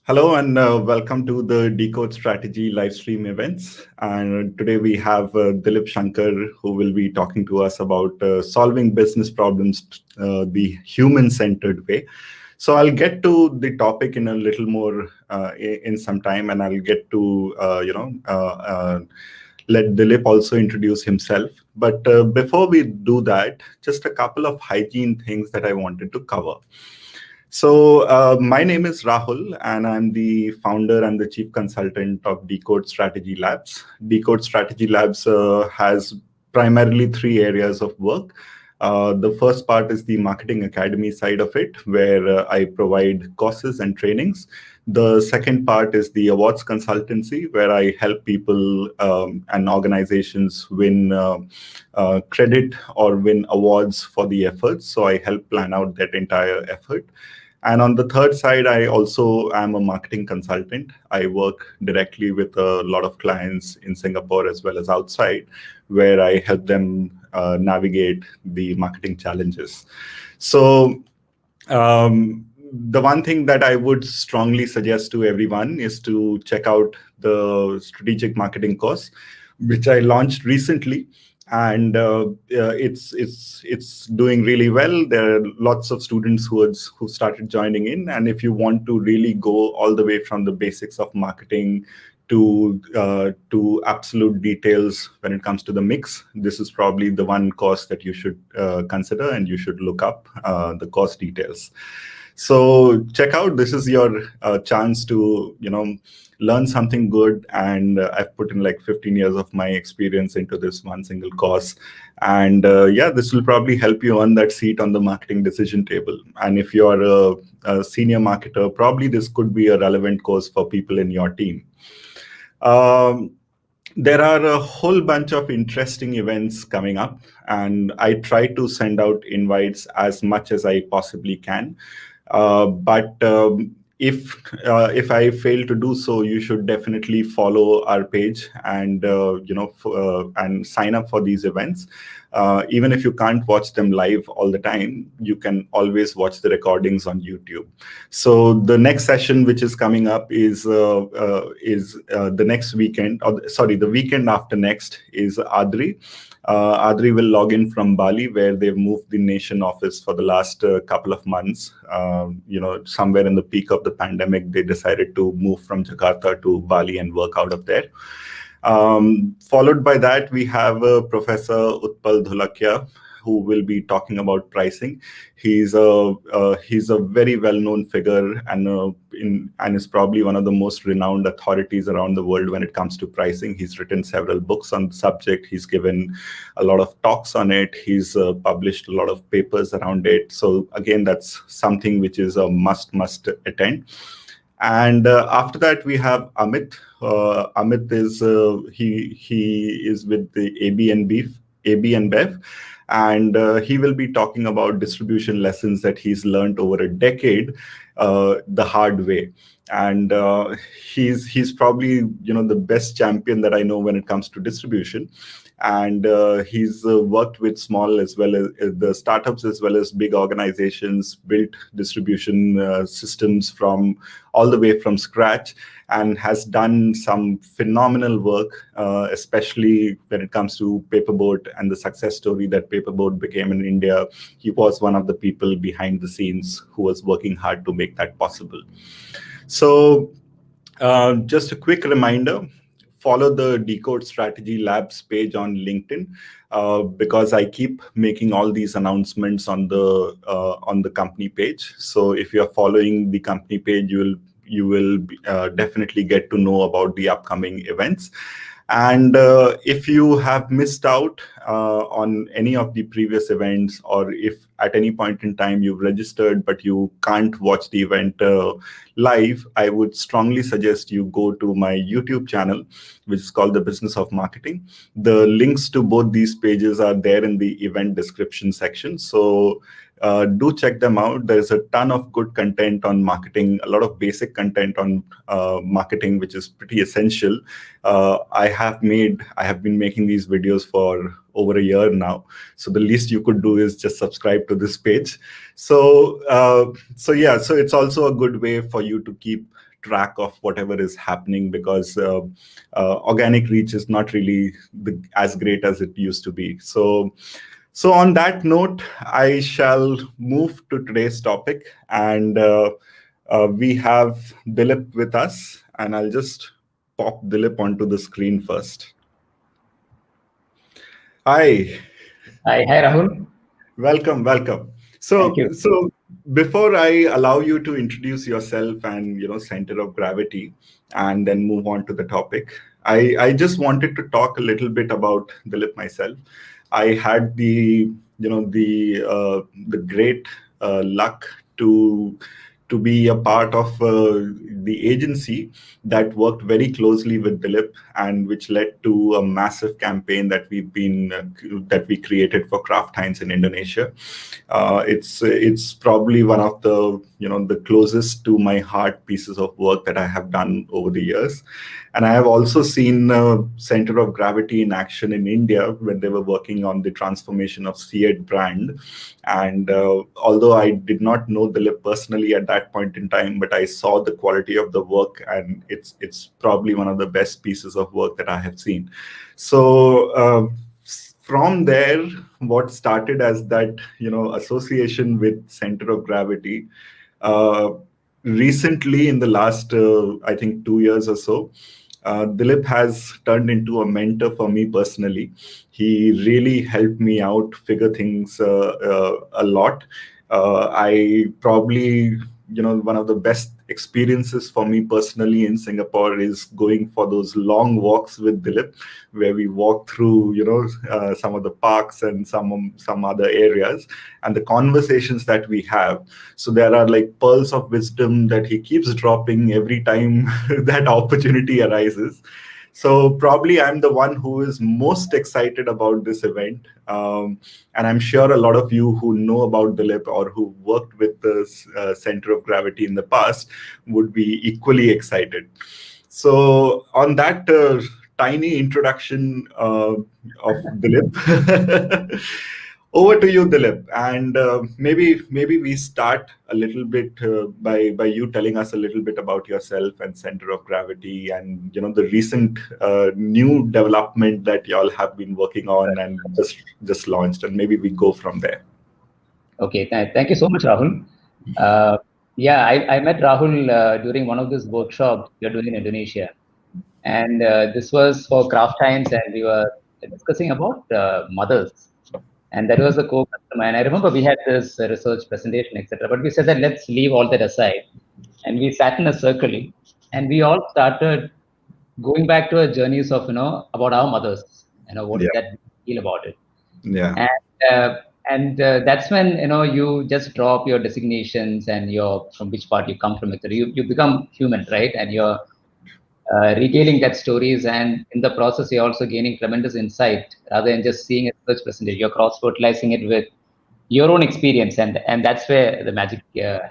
Hello and welcome to the Decode Strategy livestream events. And today we have Dilip Shankar, who will be talking to us about solving business problems the human-centered way. So I'll get to the topic in a little more in some time, and I'll get to let Dilip also introduce himself. But before we do that, just a couple of hygiene things that I wanted to cover. So my name is Rahul, and I'm the founder and the chief consultant of Decode Strategy Labs. Decode Strategy Labs has primarily three areas of work. The first part is the marketing academy side of it, where I provide courses and trainings. The second part is the awards consultancy, where I help people and organizations win credit or win awards for the efforts. So I help plan out that entire effort. And on the third side, I also am a marketing consultant. I work directly with a lot of clients in Singapore as well as outside, where I help them navigate the marketing challenges. So the one thing that I would strongly suggest to everyone is to check out the strategic marketing course, which I launched recently. And it's doing really well. There are lots of students who started joining in, and if you want to really go all the way from the basics of marketing to absolute details when it comes to the mix, this is probably the one course that you should consider, and you should look up the course details. So check out. This is your chance to learn something good, and I've put in like 15 years of my experience into this one single course. And yeah, this will probably help you earn that seat on the marketing decision table. And if you're a senior marketer, probably this could be a relevant course for people in your team. There are a whole bunch of interesting events coming up, and I try to send out invites as much as I possibly can. But if I fail to do so, you should definitely follow our page and and sign up for these events. Even if you can't watch them live all the time, you can always watch the recordings on YouTube. So the next session, which is coming up, is the next weekend, or sorry, the weekend after next is Adri. Adri will log in from Bali, where they've moved the nation office for the last couple of months. Somewhere in the peak of the pandemic, they decided to move from Jakarta to Bali and work out of there. Followed by that, we have Professor Utpal Dholakia, who will be talking about pricing. He's a very well-known figure, and is probably one of the most renowned authorities around the world when it comes to pricing. He's written several books on the subject. He's given a lot of talks on it. He's published a lot of papers around it. So again, that's something which is a must attend. And after that, we have Amit. Amit is he is with the AB and Bev, and he will be talking about distribution lessons that he's learned over a decade the hard way. And he's probably the best champion that I know when it comes to distribution. And he's worked with small as well as the startups as well as big organizations, built distribution systems from all the way from scratch, and has done some phenomenal work, especially when it comes to Paperboat and the success story that Paperboat became in India. He was one of the people behind the scenes who was working hard to make that possible. So just a quick reminder, follow the Decode Strategy Labs page on LinkedIn, because I keep making all these announcements on the company page. So if you are following the company page, you will definitely get to know about the upcoming events. And if you have missed out on any of the previous events, or if at any point in time you've registered but you can't watch the event live, I would strongly suggest you go to my YouTube channel, which is called The Business of Marketing. The links to both these pages are there in the event description section. So Do check them out. There's a ton of good content on marketing, a lot of basic content on marketing, which is pretty essential. I have been making these videos for over a year now. So the least you could do is just subscribe to this page. So yeah, so it's also a good way for you to keep track of whatever is happening, because organic reach is not really as great as it used to be. So on that note, I shall move to today's topic, and we have Dilip with us, and I'll just pop Dilip onto the screen first. Hi. Hi, Rahul. Welcome. Thank you. So before I allow you to introduce yourself and center of gravity, and then move on to the topic, I just wanted to talk a little bit about Dilip myself. I had the great luck to be a part of the agency that worked very closely with Dilip, and which led to a massive campaign that we created for Kraft Heinz in Indonesia. It's probably one of the closest to my heart pieces of work that I have done over the years. And I have also seen Center of Gravity in action in India when they were working on the transformation of C8 brand. And although I did not know Dilip personally at that point in time, but I saw the quality of the work, and it's probably one of the best pieces of work that I have seen. So from there, what started as that association with Center of Gravity, recently in the last I think 2 years or so, Dilip has turned into a mentor for me personally. He really helped me out figure things a lot. I probably, one of the best experiences for me personally in Singapore is going for those long walks with Dilip, where we walk through, some of the parks and some other areas, and the conversations that we have. So there are like pearls of wisdom that he keeps dropping every time that opportunity arises. So probably I'm the one who is most excited about this event. And I'm sure a lot of you who know about Dilip or who worked with the Center of Gravity in the past would be equally excited. So on that tiny introduction of Dilip, over to you, Dilip, and maybe we start a little bit by you telling us a little bit about yourself and Center of Gravity, and the recent new development that y'all have been working on and just launched, and maybe we go from there. Okay, thank you so much, Rahul. Yeah, I met Rahul during one of these workshops we are doing in Indonesia, and this was for Kraft Heinz, and we were discussing about mothers. And that was the co-customer. And I remember we had this research presentation, etc. But we said that let's leave all that aside. And we sat in a circle, and we all started going back to our journeys of, about our mothers. What did that feel about it? Yeah. And that's when, you just drop your designations and from which part you come from, etc. You become human, right? And you're retailing that stories, and in the process you're also gaining tremendous insight rather than just seeing a research presentation. You're cross-fertilizing it with your own experience, and that's where the magic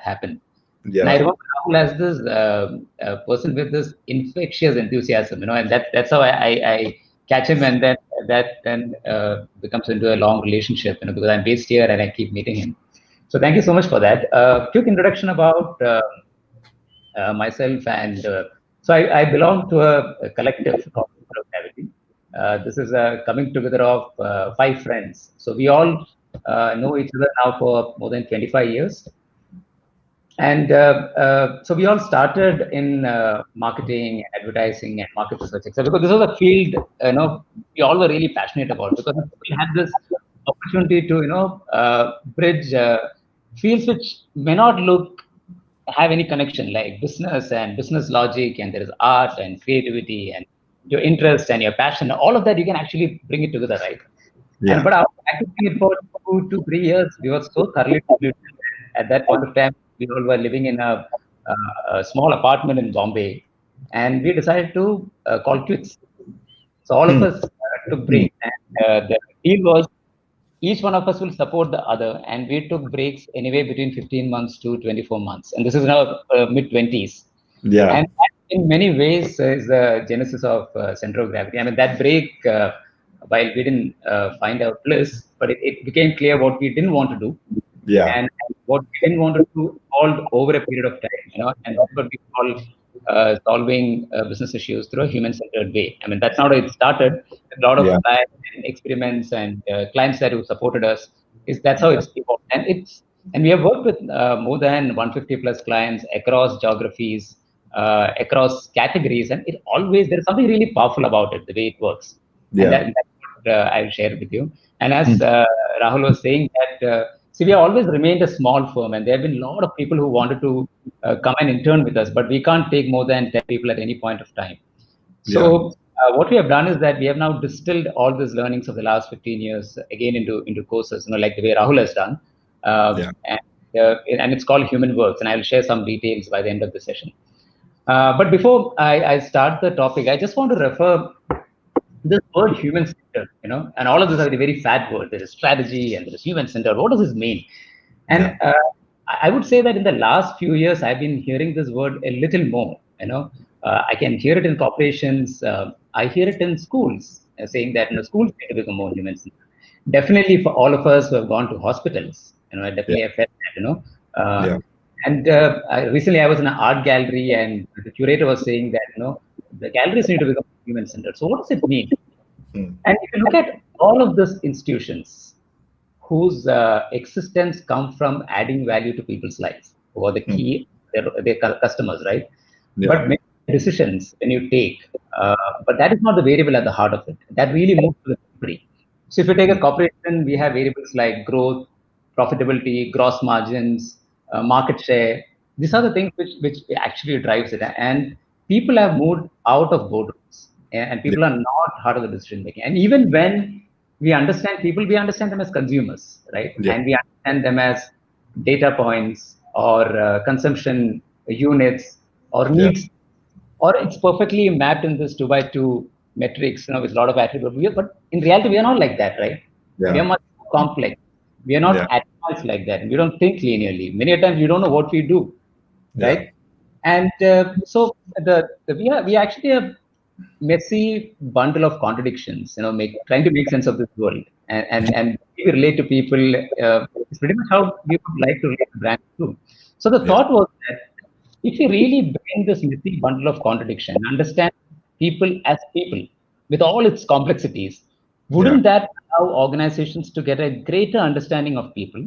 happened. Yeah. And I remember Rahul as this person with this infectious enthusiasm, and that's how I catch him, and then that becomes into a long relationship, because I'm based here and I keep meeting him. So thank you so much for that. Quick introduction about myself, and so I belong to a collective called Gravity. This is a coming together of 5 friends. So we all know each other now for more than 25 years. And so we all started in marketing, advertising, and market research, etc. Because this was a field, we all were really passionate about, because we had this opportunity to, bridge fields which may not have any connection, like business and business logic, and there is art and creativity and your interest and your passion. All of that you can actually bring it together, right? Yeah. But after practicing it for 2 to 3 years, we were so thoroughly polluted. At that point of time, we all were living in a small apartment in Bombay, and we decided to call quits. So all of us took break, and the deal was each one of us will support the other, and we took breaks anyway between 15 months to 24 months, and this is now mid 20s. Yeah. And that in many ways is the genesis of center of gravity. I mean, that break, while we didn't find our bliss, but it became clear what we didn't want to do, Yeah. and what we didn't want to do evolved over a period of time, and that's what we call solving business issues through a human-centered way. I mean, that's not how it started. A lot of Yeah. trials and experiments and clients that who supported us, that's how it's evolved. And we have worked with more than 150 plus clients across geographies, across categories, and there's something really powerful about it, the way it works. And Yeah. that's what I'll share with you. And as Rahul was saying, that see, we have always remained a small firm, and there have been a lot of people who wanted to come and intern with us, but we can't take more than 10 people at any point of time. So what we have done is that we have now distilled all these learnings of the last 15 years again into courses, like the way Rahul has done. And it's called Human Works, and I'll share some details by the end of the session. But before I start the topic, I just want to refer this word human-centered, and all of these are the very fat words. There is strategy and there is human-centered. What does this mean? And I would say that in the last few years, I've been hearing this word a little more. I can hear it in corporations. I hear it in schools, saying that schools need to become more human-centered. Definitely for all of us who have gone to hospitals, I definitely have felt that, And recently I was in an art gallery, and the curator was saying that, the galleries need to become human-centered. So what does it mean? And if you look at all of these institutions whose existence come from adding value to people's lives, who are the key, their customers, right? But many decisions when you take, but that is not the variable at the heart of it. That really moves to the company. So if you take a corporation, we have variables like growth, profitability, gross margins, market share. These are the things which actually drives it. And people have moved out of boardrooms, and people are not part of the decision making. And even when we understand people, we understand them as consumers, right? And we understand them as data points or consumption units or needs, or it's perfectly mapped in this 2x2 metrics, with a lot of attributes. But in reality, we are not like that, right? We are much more complex. We are not advanced like that. We don't think linearly. Many times we don't know what we do, right? And so we actually a messy bundle of contradictions, trying to make sense of this world, and we relate to people. It's pretty much how we would like to relate to brands too. So the thought was that if you really bring this messy bundle of contradiction, understand people as people with all its complexities, wouldn't that allow organizations to get a greater understanding of people?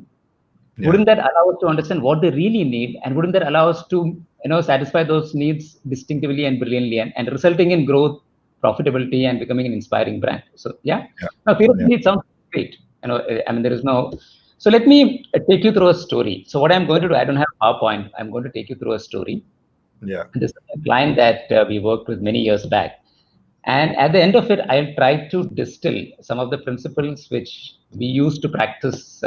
Wouldn't that allow us to understand what they really need, and wouldn't that allow us to satisfy those needs distinctively and brilliantly, and resulting in growth, profitability, and becoming an inspiring brand? So now theoretically it sounds great. I mean, there is no. So let me take you through a story. So what I'm going to do, I don't have PowerPoint. I'm going to take you through a story. This is a client that we worked with many years back. And at the end of it, I'll try to distill some of the principles which we use to practice,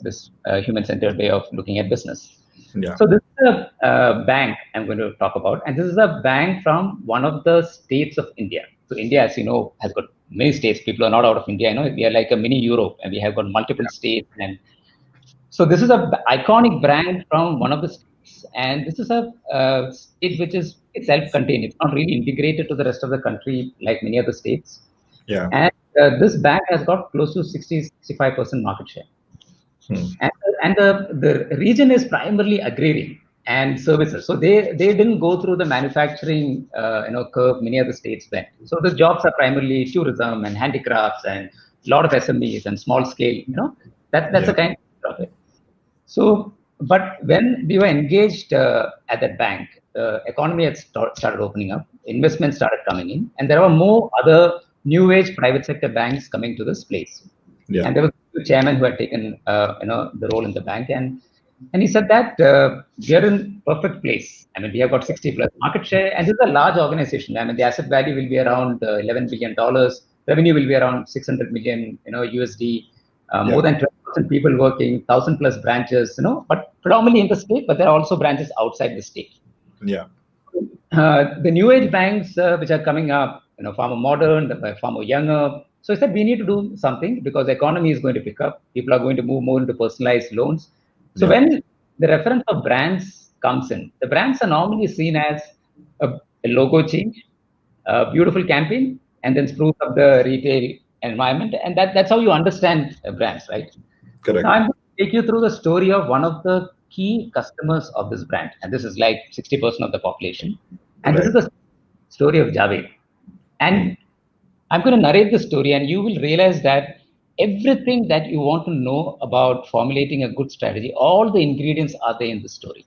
this human-centered way of looking at business. So this is a bank I'm going to talk about, and this is a bank from one of the states of India. So India, as you know, has got many states. People are not out of India. We are like a mini Europe, and we have got multiple states. And so this is an iconic brand from one of the states, and this is a state which is self-contained. It's not really integrated to the rest of the country like many other states. And this bank has got close to 65% market share. And the region is primarily agrarian and services. So they didn't go through the manufacturing curve many other states went. So the jobs are primarily tourism and handicrafts and a lot of SMEs and small scale. That's the kind of it. So, but when we were engaged at that bank, the economy had started opening up, investments started coming in, and there were more other new age private sector banks coming to this place. And there was a chairman who had taken the role in the bank, and he said that we are in perfect place. I mean, we have got 60 plus market share, and this is a large organization. I mean, the asset value will be around $11 billion, revenue will be around 600 million, USD. More than 12,000 people working, 1,000 plus branches, but predominantly in the state, but there are also branches outside the state. The new age banks which are coming up, far more modern, far more younger. So I said, we need to do something because the economy is going to pick up. People are going to move more into personalized loans. So when the reference of brands comes in, the brands are normally seen as a logo change, a beautiful campaign, and then spruce up the retail environment. And that's how you understand brands, right? Correct. Now I'm going to take you through the story of one of the key customers of this brand. And this is like 60% of the population. And this is the story of Javed. And I'm going to narrate the story, and you will realize that everything that you want to know about formulating a good strategy, all the ingredients are there in the story.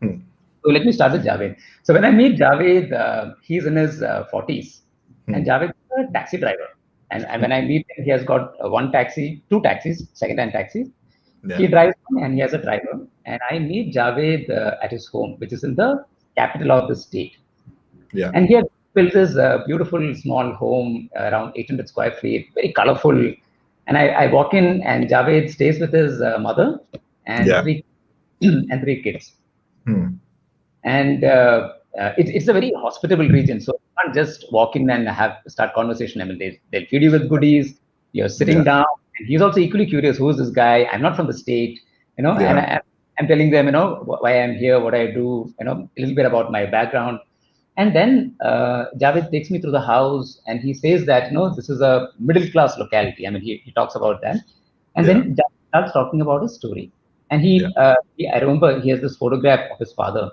So let me start with Javed. So when I meet Javed, he's in his 40s, and Javed is a taxi driver. And when I meet him, he has got one taxi, two taxis, second-hand taxis. He drives one and he has a driver. And I meet Javed at his home, which is in the capital of the state. And he has built this beautiful small home around 800 square feet, very colorful. And I walk in, and Javed stays with his mother and three kids. And it's a very hospitable region, so you can't just walk in and start conversation. I mean, they'll feed you with goodies. You're sitting down, and he's also equally curious. Who's this guy? I'm not from the state, and I'm telling them, why I'm here, what I do, a little bit about my background. And then Javed takes me through the house, and he says that, this is a middle-class locality. I mean, he talks about that. And then Javed starts talking about his story. And I remember he has this photograph of his father,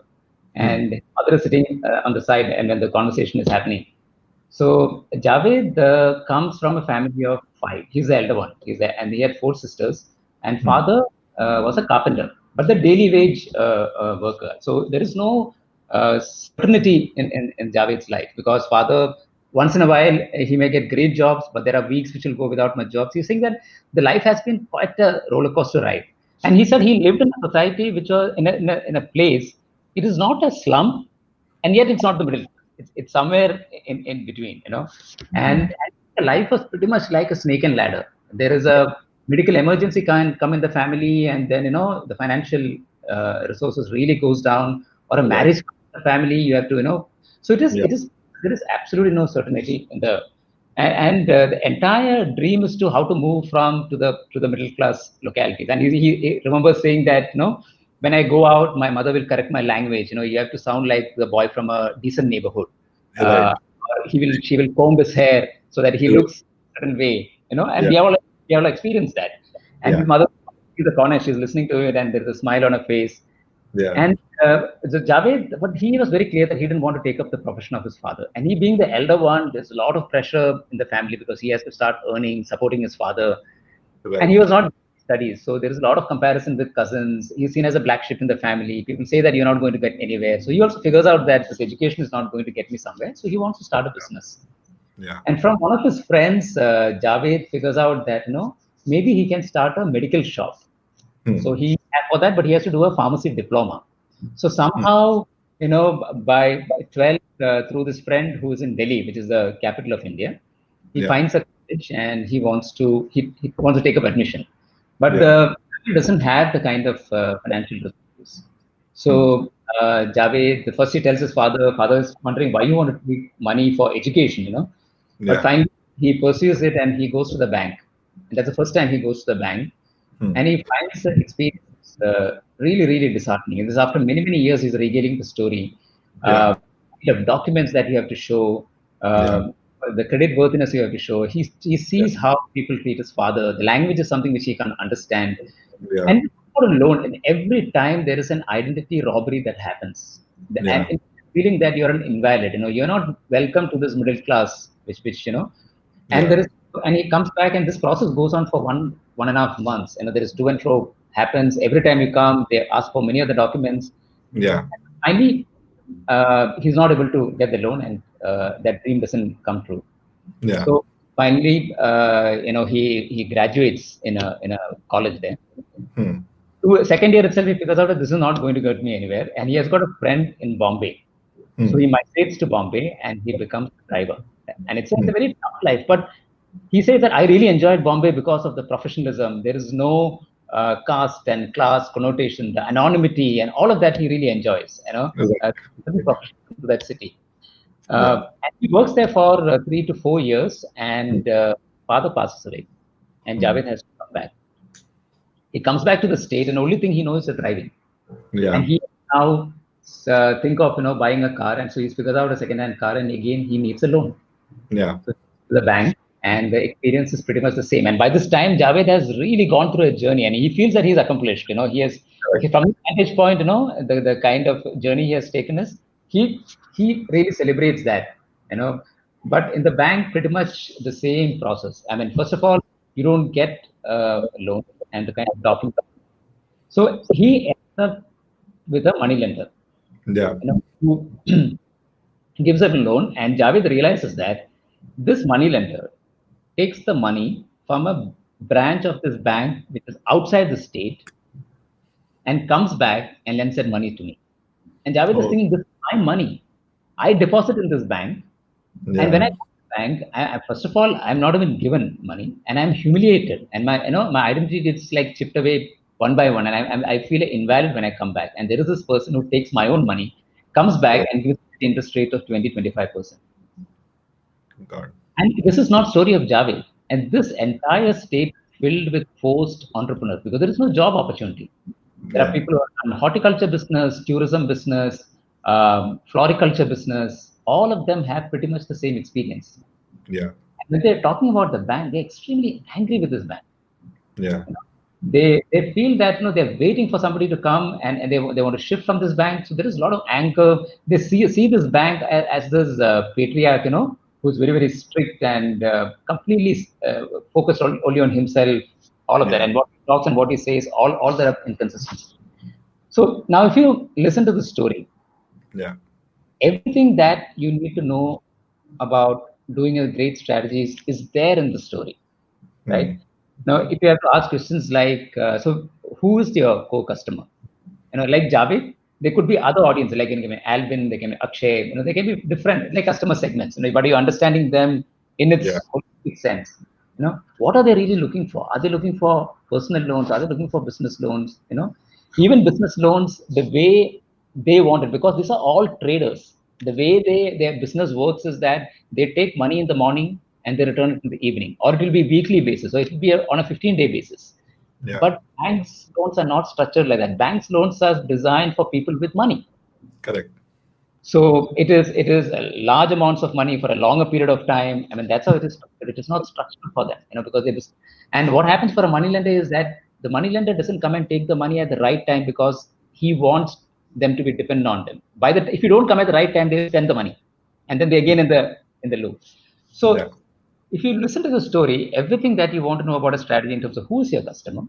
and his mother is sitting on the side, and when the conversation is happening. So Javed comes from a family of 5. He's the elder one. And he had 4 sisters. And father was a carpenter, but the daily wage worker. So there is no certainty in Javed's life, because father, once in a while, he may get great jobs, but there are weeks which will go without much jobs. He's saying that the life has been quite a roller coaster ride. And he said he lived in a society which was in a place. It is not a slum, and yet it's not the middle. It's somewhere in between, And life was pretty much like a snake and ladder. There is a medical emergency can come in the family, and then the financial resources really goes down, or a marriage in the family. You have to, So there is absolutely no certainty in the. And the entire dream is how to move to the middle class localities. And he remembers saying that when I go out, my mother will correct my language. You have to sound like the boy from a decent neighborhood. She will comb his hair so that he looks a certain way. And we all experienced that. And his mother in the corner, she's listening to it, and there's a smile on her face. And so Javed, but he was very clear that he didn't want to take up the profession of his father. And he being the elder one, there's a lot of pressure in the family because he has to start earning, supporting his father. And he was not studies. So there is a lot of comparison with cousins. He's seen as a black sheep in the family. People say that you're not going to get anywhere. So he also figures out that this education is not going to get me somewhere. So he wants to start a business. And from one of his friends, Javed figures out that, maybe he can start a medical shop. So for that, but he has to do a pharmacy diploma. So somehow, by 12, through this friend who is in Delhi, which is the capital of India, he finds a college, and he wants to take up admission. But he doesn't have the kind of financial resources. So Javed, first he tells his father is wondering why you want to take money for education, But finally he pursues it, and he goes to the bank. And that's the first time he goes to the bank. And he finds the experience really, really disheartening. And this after many, many years, he's regaling the story. The documents that you have to show, the credit worthiness you have to show. He sees how people treat his father. The language is something which he can understand. And not alone, and every time there is an identity robbery that happens. And feeling that you're an invalid, you're not welcome to this middle class, which and he comes back, and this process goes on for 1.5 months. There is to and fro happens every time you come. They ask for many of the documents. And finally, he's not able to get the loan, and that dream doesn't come true. So finally, he graduates in a college there. Second year itself, he figures out that this is not going to get me anywhere, and he has got a friend in Bombay. So he migrates to Bombay, and he becomes a driver. And it's a very tough life, but he says that I really enjoyed Bombay because of the professionalism. There is no caste and class connotation, the anonymity, and all of that he really enjoys. Professional to that city. And he works there for 3 to 4 years, and father passes away, and Javed has to come back. He comes back to the state, and the only thing he knows is driving. Yeah. And he now think of buying a car, and so he's figured out a second-hand car, and again he needs a loan. Yeah. So the bank, and the experience is pretty much the same. And by this time, Javed has really gone through a journey, and he feels that he's accomplished. He has, from his vantage point, the kind of journey he has taken is he really celebrates that. But in the bank, pretty much the same process. I mean, first of all, you don't get a loan and the kind of document. So he ends up with a money lender, Yeah. who gives him a loan, and Javed realizes that this money lender takes the money from a branch of this bank which is outside the state and comes back and lends that money to me. And Javed is thinking, this is my money. I deposit in this bank. And when I go to the bank, first of all, I'm not even given money, and I'm humiliated. And my identity gets like chipped away one by one. And I feel invalid when I come back. And there is this person who takes my own money, comes back and gives the interest rate of 20-25%. God. And this is not story of Javed. And this entire state is filled with forced entrepreneurs because there is no job opportunity. There are people who are in horticulture business, tourism business, floriculture business. All of them have pretty much the same experience. Yeah. And when they're talking about the bank, they're extremely angry with this bank. Yeah. They feel that they're waiting for somebody to come and they want to shift from this bank. So there is a lot of anger. They see this bank as this patriarch, who's very, very strict and completely focused only on himself, all of that. And what he talks and what he says, all that are inconsistency. So now if you listen to the story, everything that you need to know about doing a great strategies is there in the story, right? Now, if you have to ask questions like, so who is your core customer? Like Javed, there could be other audiences, like Alvin, they can be Akshay, they can be different, like customer segments, but you're understanding them in its holistic sense. What are they really looking for? Are they looking for personal loans? Are they looking for business loans? Even business loans, the way they want it, because these are all traders. The way their business works is that they take money in the morning and they return it in the evening, or it will be weekly basis, so it will be on a 15-day basis. But banks loans are not structured like that. Banks loans are designed for people with money. Correct. So it is large amounts of money for a longer period of time. I mean, that's how it is structured. It is not structured for them, because they just. And what happens for a money lender is that the money lender doesn't come and take the money at the right time because he wants them to be dependent on them. If you don't come at the right time, they spend the money, and then they again in the loop. So if you listen to the story, everything that you want to know about a strategy in terms of who is your customer,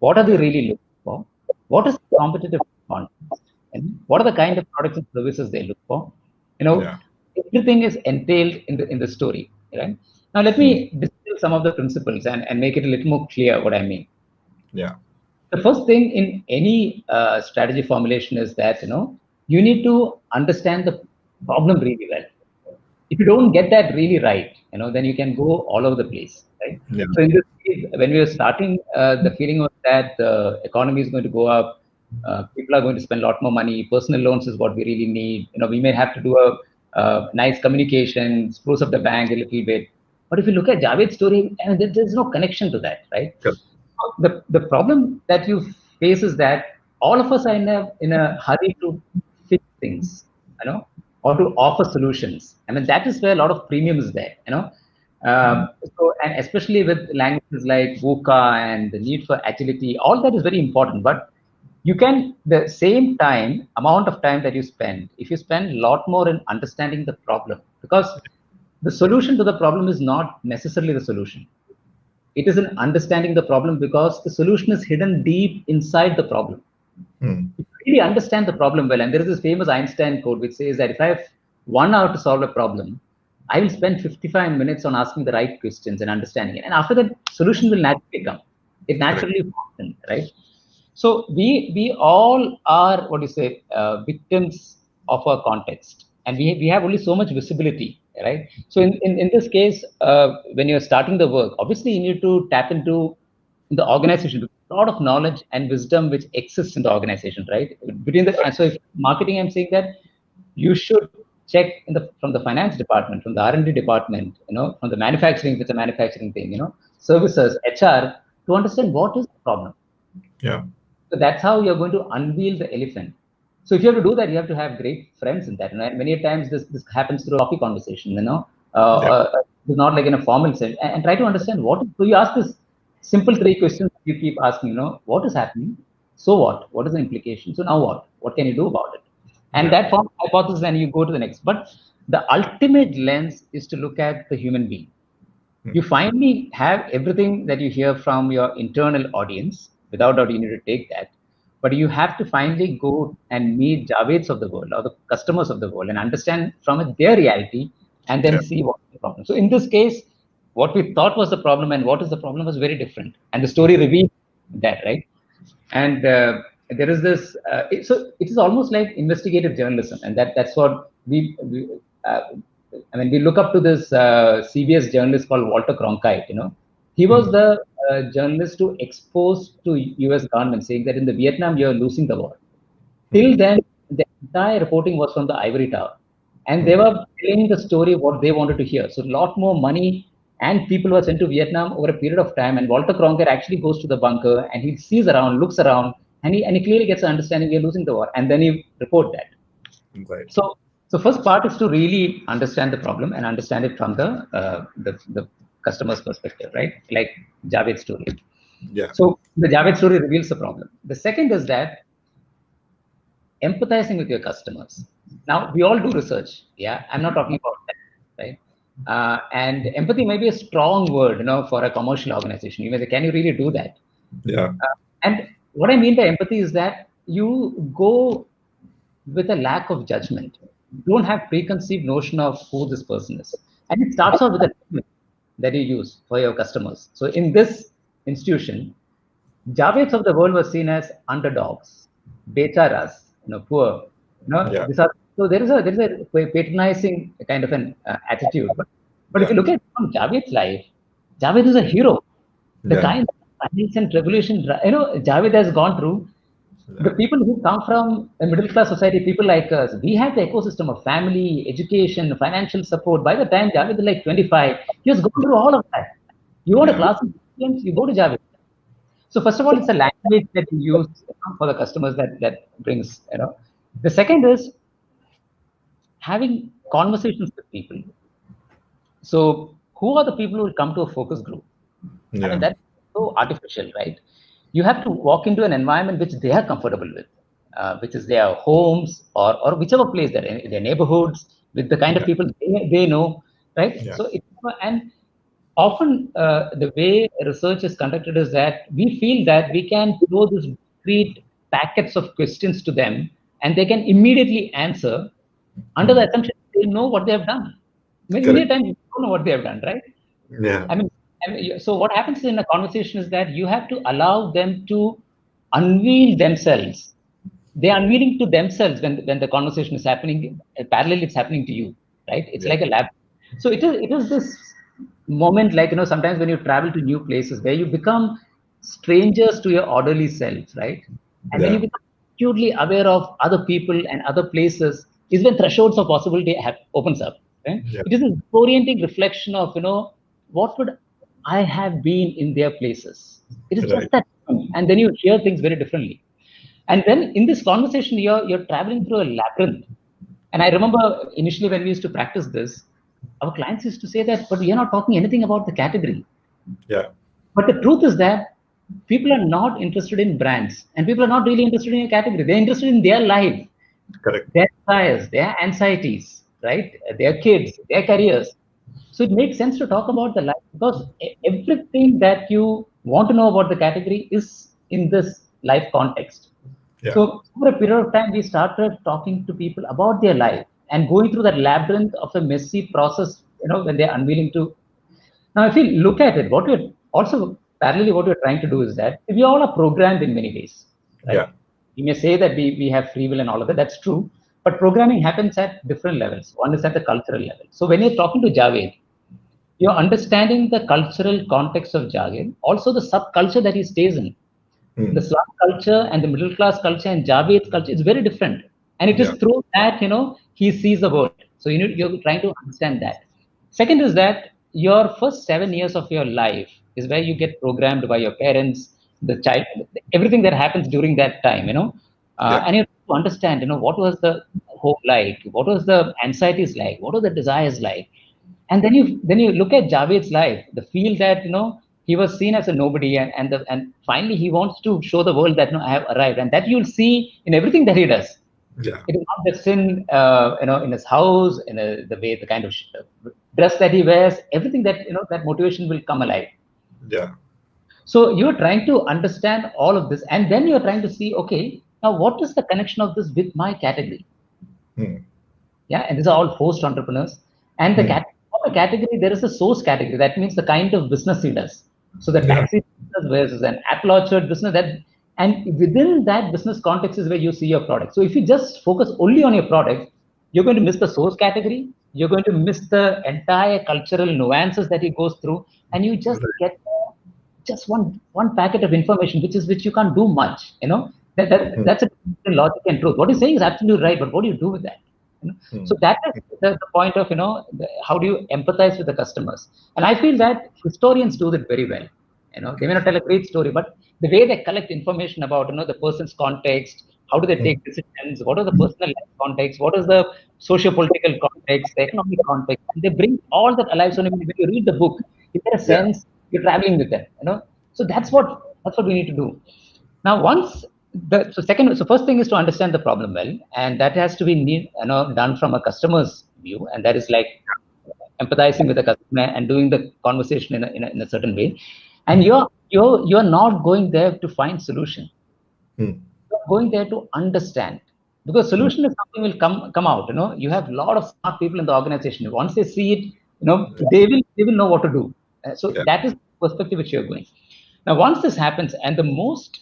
what are they really looking for, what is the competitive context, and what are the kind of products and services they look for, everything is entailed in the story, right? Now let me distill some of the principles and make it a little more clear what I mean. The first thing in any strategy formulation is that you need to understand the problem really well. If you don't get that really right, then you can go all over the place, right? So in this case, when we were starting, the feeling was that the economy is going to go up, people are going to spend a lot more money. Personal loans is what we really need. We may have to do a nice communication, spruce up the bank a little bit. But if you look at Javed's story, there's no connection to that, right? The problem that you face is that all of us are in a hurry to fix things, or to offer solutions. I mean, that is where a lot of premium is there, So, and especially with languages like VUCA and the need for agility, all that is very important. But you can, the same amount of time that you spend, if you spend a lot more in understanding the problem, because the solution to the problem is not necessarily the solution. It is in understanding the problem, because the solution is hidden deep inside the problem. If you really understand the problem well, and there is this famous Einstein quote which says that if I have 1 hour to solve a problem, I will spend 55 minutes on asking the right questions and understanding it. And after that, solution will naturally come. It naturally happens, right? So we all are, victims of our context. And we have only so much visibility, right? So in this case, when you're starting the work, obviously you need to tap into the organization, a lot of knowledge and wisdom which exists in the organization, right? So if marketing, I'm saying that you should check from the finance department, from the R&D department, from the manufacturing, if it's a manufacturing thing, services, HR, to understand what is the problem. Yeah. So that's how you're going to unveil the elephant. So if you have to do that, you have to have great friends in that. And many times this happens through a coffee conversation, it's not like in a formal sense. And try to understand so you ask this simple 3 questions you keep asking, what is happening? So what? What is the implication? So now what? What can you do about it? And that forms hypothesis, and you go to the next. But the ultimate lens is to look at the human being. You finally have everything that you hear from your internal audience. Without doubt, you need to take that. But you have to finally go and meet Javeds of the world or the customers of the world and understand from their reality and then see what's the problem. So in this case, what we thought was the problem and what is the problem was very different. And the story revealed that, right? And there is this, so it is almost like investigative journalism. And that's what we we look up to this CBS journalist called Walter Cronkite, He was the journalist who exposed to US government saying that in the Vietnam, you're losing the war. Till then, the entire reporting was from the ivory tower. And they were telling the story what they wanted to hear. So a lot more money and people were sent to Vietnam over a period of time. And Walter Cronkite actually goes to the bunker and he sees around, looks around, and he clearly gets an understanding we're losing the war. And then he report that. Right. So first part is to really understand the problem and understand it from the customer's perspective, right? Like Javed's story. Yeah. So the Javed story reveals the problem. The second is that empathizing with your customers. Now, we all do research. Yeah, I'm not talking about that, right? And empathy may be a strong word, for a commercial organization. You may say, can you really do that? Yeah. And what I mean by empathy is that you go with a lack of judgment. You don't have preconceived notion of who this person is. And it starts off with a language that you use for your customers. So in this institution, Javeds of the world were seen as underdogs, becharas, poor. So there is a patronizing kind of an attitude. But if you look at Javed's life, Javed is a hero. The kind of finance and regulation, Javed has gone through. The people who come from a middle class society, people like us, we have the ecosystem of family, education, financial support. By the time Javed is like 25, he has gone through all of that. You want a class of students, you go to Javed. So first of all, it's a language that you use for the customers that brings, The second is having conversations with people. So who are the people who will come to a focus group? Yeah. I mean, that's so artificial, right? You have to walk into an environment which they are comfortable with, which is their homes or whichever place they're in, their neighborhoods, with the kind of people they know, right? Yeah. So and often the way research is conducted is that we feel that we can throw these discrete packets of questions to them and they can immediately answer under the assumption they know what they have done. Many times you don't know what they have done, right? Yeah. I mean, so what happens in a conversation is that you have to allow them to unveil themselves. They are unveiling to themselves when the conversation is happening. Parallel, it's happening to you, right? It's like a lab. So it is this moment, like sometimes when you travel to new places where you become strangers to your orderly self, right? And when you become acutely aware of other people and other places, is when thresholds of possibility opens up. Right? It is a orienting reflection of what would I have been in their places. It is just that, and then you hear things very differently. And then in this conversation, you're traveling through a labyrinth. And I remember initially when we used to practice this, our clients used to say that, but we are not talking anything about the category. Yeah. But the truth is that people are not interested in brands, and people are not really interested in a category. They're interested in their life, their desires, their anxieties, right? Their kids, their careers. So it makes sense to talk about the life because everything that you want to know about the category is in this life context. Yeah. So over a period of time, we started talking to people about their life and going through that labyrinth of a messy process, when they're unwilling to. Now, if you look at it, what we're also parallelly what we're trying to do is that we all are programmed in many ways, right? Yeah. You may say that we have free will and all of that. That's true. But programming happens at different levels. One is at the cultural level. So when you're talking to Javed, you're understanding the cultural context of Javed, also the subculture that he stays in. The slum culture and the middle class culture and Javed's culture is very different. And it is through that, he sees the world. So you're trying to understand that. Second is that your first 7 years of your life is where you get programmed by your parents, the child, everything that happens during that time, Yeah. and you have to understand, what was the home like, what was the anxieties like, what were the desires like, and then you look at Javed's life, the feel that he was seen as a nobody, and finally he wants to show the world that I have arrived, and that you'll see in everything that he does. Yeah. It is not just in in his house, in the way, the kind of dress that he wears, everything that that motivation will come alive. Yeah. So you're trying to understand all of this, and then you're trying to see, okay, now what is the connection of this with my category? Hmm. Yeah, and these are all forced entrepreneurs. And for the category, there is a source category. That means the kind of business he does. So the Yeah. taxi business versus an apple orchard business, and within that business context is where you see your product. So if you just focus only on your product, you're going to miss the source category. You're going to miss the entire cultural nuances that he goes through, and you just Right. get just one packet of information, which you can't do much. That's a logic and truth. What he's saying is absolutely right, but what do you do with that? So that is the point of how do you empathize with the customers? And I feel that historians do that very well. They may not tell a great story, but the way they collect information about the person's context, how do they take decisions, what are the personal life context, what is the socio-political context, the economic context, and they bring all that alive. So when you read the book, in a Yeah. sense, you're traveling with them. So that's what we need to do. Now, so first thing is to understand the problem well, and that has to be done from a customer's view, and that is like empathizing with the customer and doing the conversation in a certain way. And you're not going there to find solution. You're going there to understand, because solution is something will come out. You have a lot of smart people in the organization. Once they see it, they will know what to do. So Yeah. that is the perspective which you're going. Now, once this happens, and the most,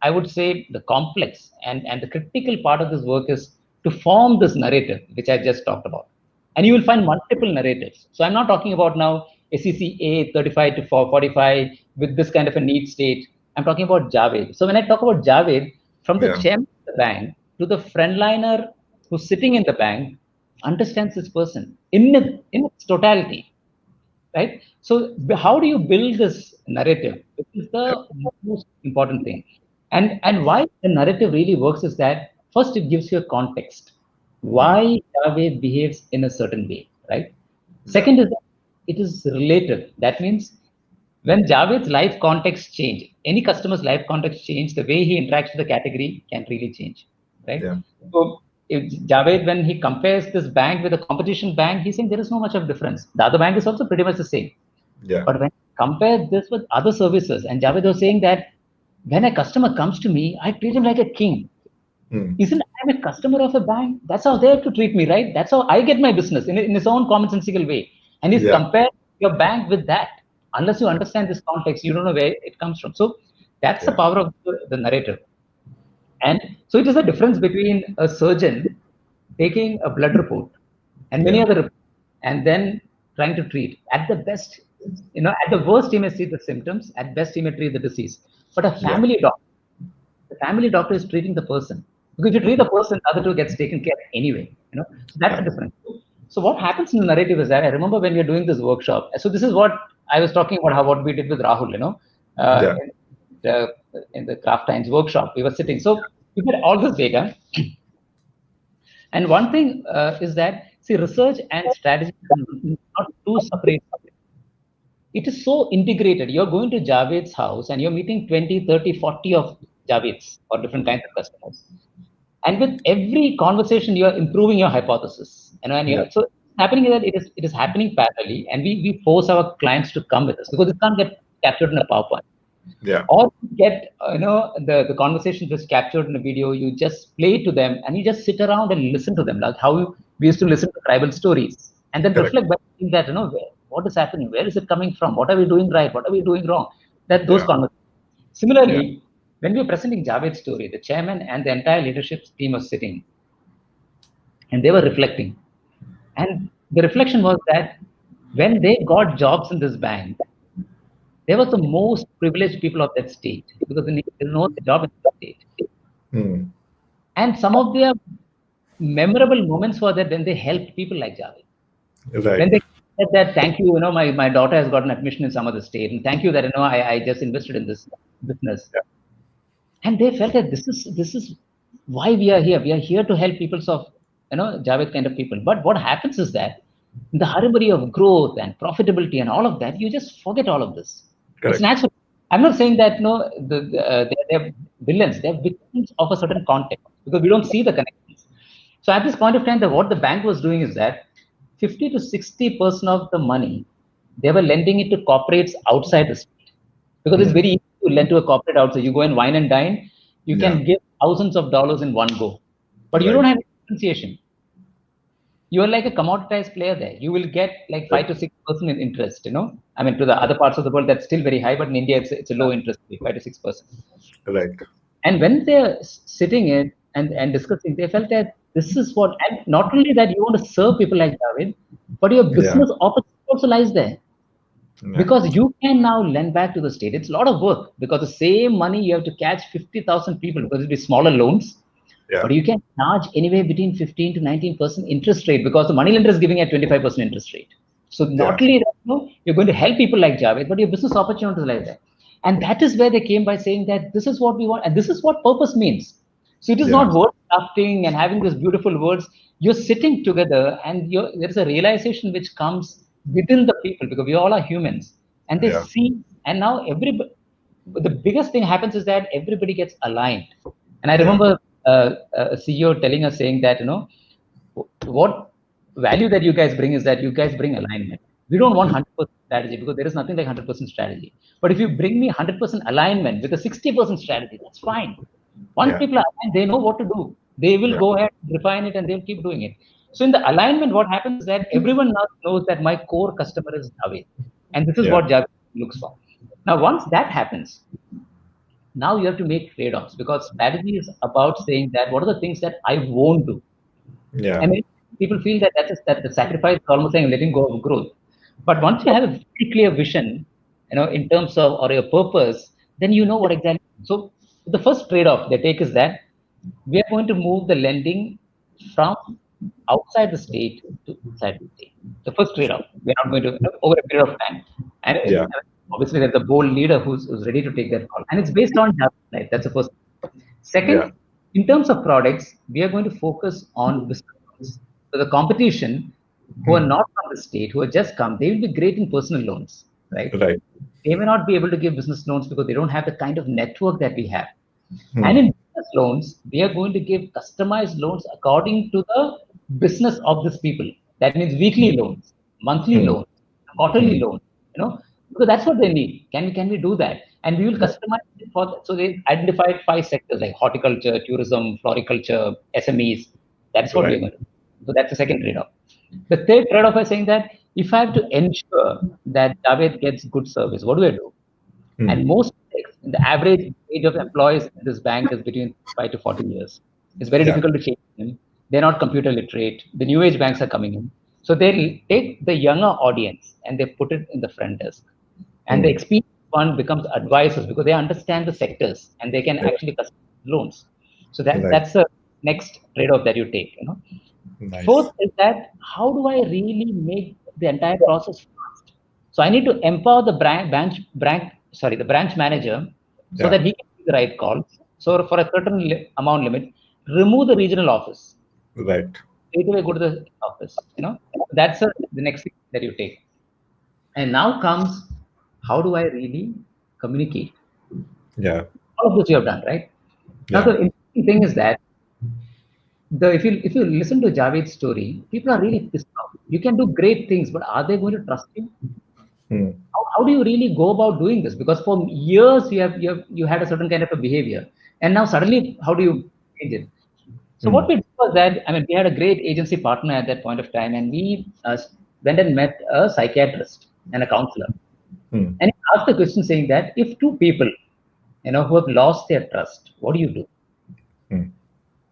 I would say, the complex and the critical part of this work is to form this narrative, which I just talked about. And you will find multiple narratives. So I'm not talking about now SECA 35 to 45 with this kind of a need state. I'm talking about Javed. So when I talk about Javed, from the Yeah. chairman of the bank to the frontliner who's sitting in the bank, understands this person in its totality, right? So how do you build this narrative? This is the most important thing. And why the narrative really works is that first it gives you a context. Why Javed behaves in a certain way, right? Yeah. Second is that it is relative. That means when Javed's life context change, any customer's life context change, the way he interacts with the category can really change, right? Yeah. So if Javed, when he compares this bank with a competition bank, he's saying there is no much of difference. The other bank is also pretty much the same. Yeah. But when you compare this with other services, and Javed was saying that when a customer comes to me, I treat him like a king. Isn't I'm a customer of a bank? That's how they have to treat me, right? That's how I get my business in his own commonsensical way. And he's Yeah. compared your bank with that. Unless you understand this context, you don't know where it comes from. So that's the Yeah. power of the narrative. And so it is a difference between a surgeon taking a blood report and many Yeah. other reports and then trying to treat. At the best, at the worst, he may see the symptoms. At best, he may treat the disease. But Yeah. the family doctor is treating the person. Because if you treat the person, the other two gets taken care of anyway. So that's the Yeah. difference. So what happens in the narrative is that I remember when we were doing this workshop. So this is what I was talking about, how what we did with Rahul. Yeah. In the Craft Times workshop, we were sitting. So we had all this data, and one thing is that see, research and strategy are not two separate. It is so integrated. You're going to Javed's house and you're meeting 20, 30, 40 of Javed's or different kinds of customers. And with every conversation, you're improving your hypothesis. Yeah. So happening is that it is happening parallelly, and we force our clients to come with us because it can't get captured in a PowerPoint. Yeah. Or get the conversation just captured in a video. You just play it to them and you just sit around and listen to them, like how we used to listen to tribal stories, and then Correct. reflect back that what is happening, where is it coming from, what are we doing right, what are we doing wrong. That those Yeah. conversations. Yeah. Similarly, when we were presenting Javed's story, the chairman and the entire leadership team was sitting and they were reflecting. And the reflection was that when they got jobs in this bank, they were the most privileged people of that state because they know the job in the state. Hmm. And some of their memorable moments were that when they helped people like Javed. When Right. they said that, thank you, my daughter has got an admission in some other state, and thank you that I just invested in this business, and they felt that this is why we are here. We are here to help people of Javed kind of people. But what happens is that in the hurry of growth and profitability and all of that, you just forget all of this. It's Correct. natural. I'm not saying that no, they're villains. They're victims of a certain context because we don't see the connections. So at this point of time, what the bank was doing is that 50 to 60% of the money they were lending it to corporates outside the state, because it's very easy to lend to a corporate outside. You go and wine and dine, you Yeah. can give thousands of dollars in one go, but you don't Right. have differentiation. You are like a commoditized player there. You will get like Right. 5 to 6% in interest. I mean, to the other parts of the world, that's still very high, but in India, it's a low interest rate, 5 to 6%. Right. And when they're sitting in and discussing, they felt that this is what, and not only that you want to serve people like David, but your Yeah. business opportunity also lies there. Yeah. Because you can now lend back to the state. It's a lot of work because the same money you have to catch 50,000 people because it'll be smaller loans, Yeah. but you can charge anywhere between 15 to 19% interest rate because the money lender is giving at 25% interest rate. So Yeah. not only that, you're going to help people like Javed, but your business opportunities like that. And that is where they came by saying that this is what we want, and this is what purpose means. So it is Yeah. not word crafting and having these beautiful words. You're sitting together, and there is a realization which comes within the people because we all are humans, and they Yeah. see. And now the biggest thing happens is that everybody gets aligned. And I Yeah. remember a CEO telling us saying that what value that you guys bring is that you guys bring alignment. We don't want 100% strategy because there is nothing like 100% strategy. But if you bring me 100% alignment with a 60% strategy, that's fine. Once Yeah. people are aligned, they know what to do. They will Yeah. go ahead, refine it, and they'll keep doing it. So in the alignment, what happens is that everyone now knows that my core customer is Javed, and this is Yeah. what Javed looks for. Now, once that happens, now you have to make trade-offs because strategy is about saying that what are the things that I won't do. Yeah. And many people feel that that the sacrifice is almost saying letting go of growth. But once you have a very clear vision, in terms of or your purpose, then you know what exactly. So the first trade-off they take is that we are going to move the lending from outside the state to inside the state. The first trade-off. We're not going to over a period of time. And Yeah. obviously there's a bold leader who's ready to take that call. And it's based on that. Right? That's the first. Yeah. Second, in terms of products, we are going to focus on business loans. So the competition who are not from the state, who have just come, they will be great in personal loans, right? Right. They may not be able to give business loans because they don't have the kind of network that we have. And Hmm. in business loans, we are going to give customized loans according to the business of these people. That means weekly loans, monthly Hmm. loans, quarterly Hmm. loans, because that's what they need. Can we do that? And we will Right. customize it for that. So they identified 5 sectors like horticulture, tourism, floriculture, SMEs. That's what we are Right. going to do. So that's the second trade-off. The third trade-off is saying that if I have to ensure that Javed gets good service, what do I do? Hmm. And the average age of employees in this bank is between 5 to 40 years. It's very Yeah. difficult to change them. They're not computer literate. The new age banks are coming in. So they take the younger audience and they put it in the front desk. And the Hmm. experienced one becomes advisors because they understand the sectors and they can Yeah. actually customize loans. So that Right. that's the next trade-off that you take. Fourth Nice. is that how do I really make the entire process fast? So I need to empower the the branch manager so Yeah. that he can make the right calls. So for a certain amount limit, remove the regional office. Right. Straight away go to the office. That's the next thing that you take. And now comes how do I really communicate? Yeah. All of this you have done, right? Now Yeah. the interesting thing is that if you listen to Javed's story, people are really pissed off. You can do great things, but are they going to trust you? Hmm. How do you really go about doing this? Because for years you had a certain kind of a behavior, and now suddenly how do you change it? So Hmm. what we did was that we had a great agency partner at that point of time, and we went and met a psychiatrist and a counselor, Hmm. and he asked the question saying that if two people who have lost their trust, what do you do? Hmm.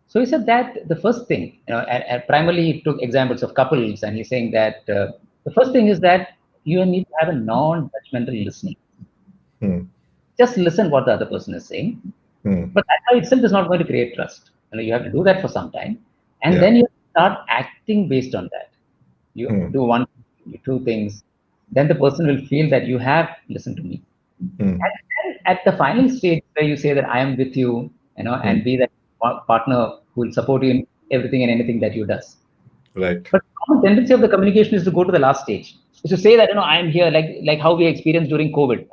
So he said that the first thing, and primarily he took examples of couples, and he's saying that the first thing is that you need to have a non-judgmental listening. Hmm. Just listen what the other person is saying, Hmm. but that by itself is not going to create trust. You have to do that for some time. And then you start acting based on that. You do one, two things, then the person will feel that you have listened to me. And then at the final stage where you say that I am with you, and be that partner who will support you in everything and anything that you does. Right. But the common tendency of the communication is to go to the last stage, is to say that I am here, like how we experienced during COVID.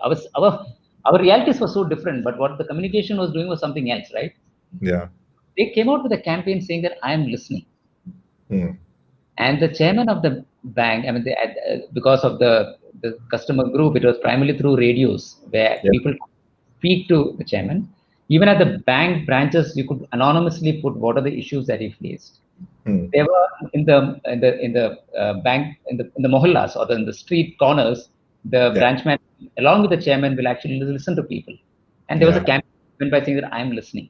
Our realities were so different, but what the communication was doing was something else, right? Yeah. They came out with a campaign saying that I am listening. Mm. And the chairman of the bank, I mean, because of the customer group, it was primarily through radios where people speak to the chairman. Even at the bank branches, you could anonymously put what are the issues that he faced. They were in the bank in the mohallas or in the street corners. The branch man, along with the chairman, will actually listen to people. And there was a campaign by saying that I am listening.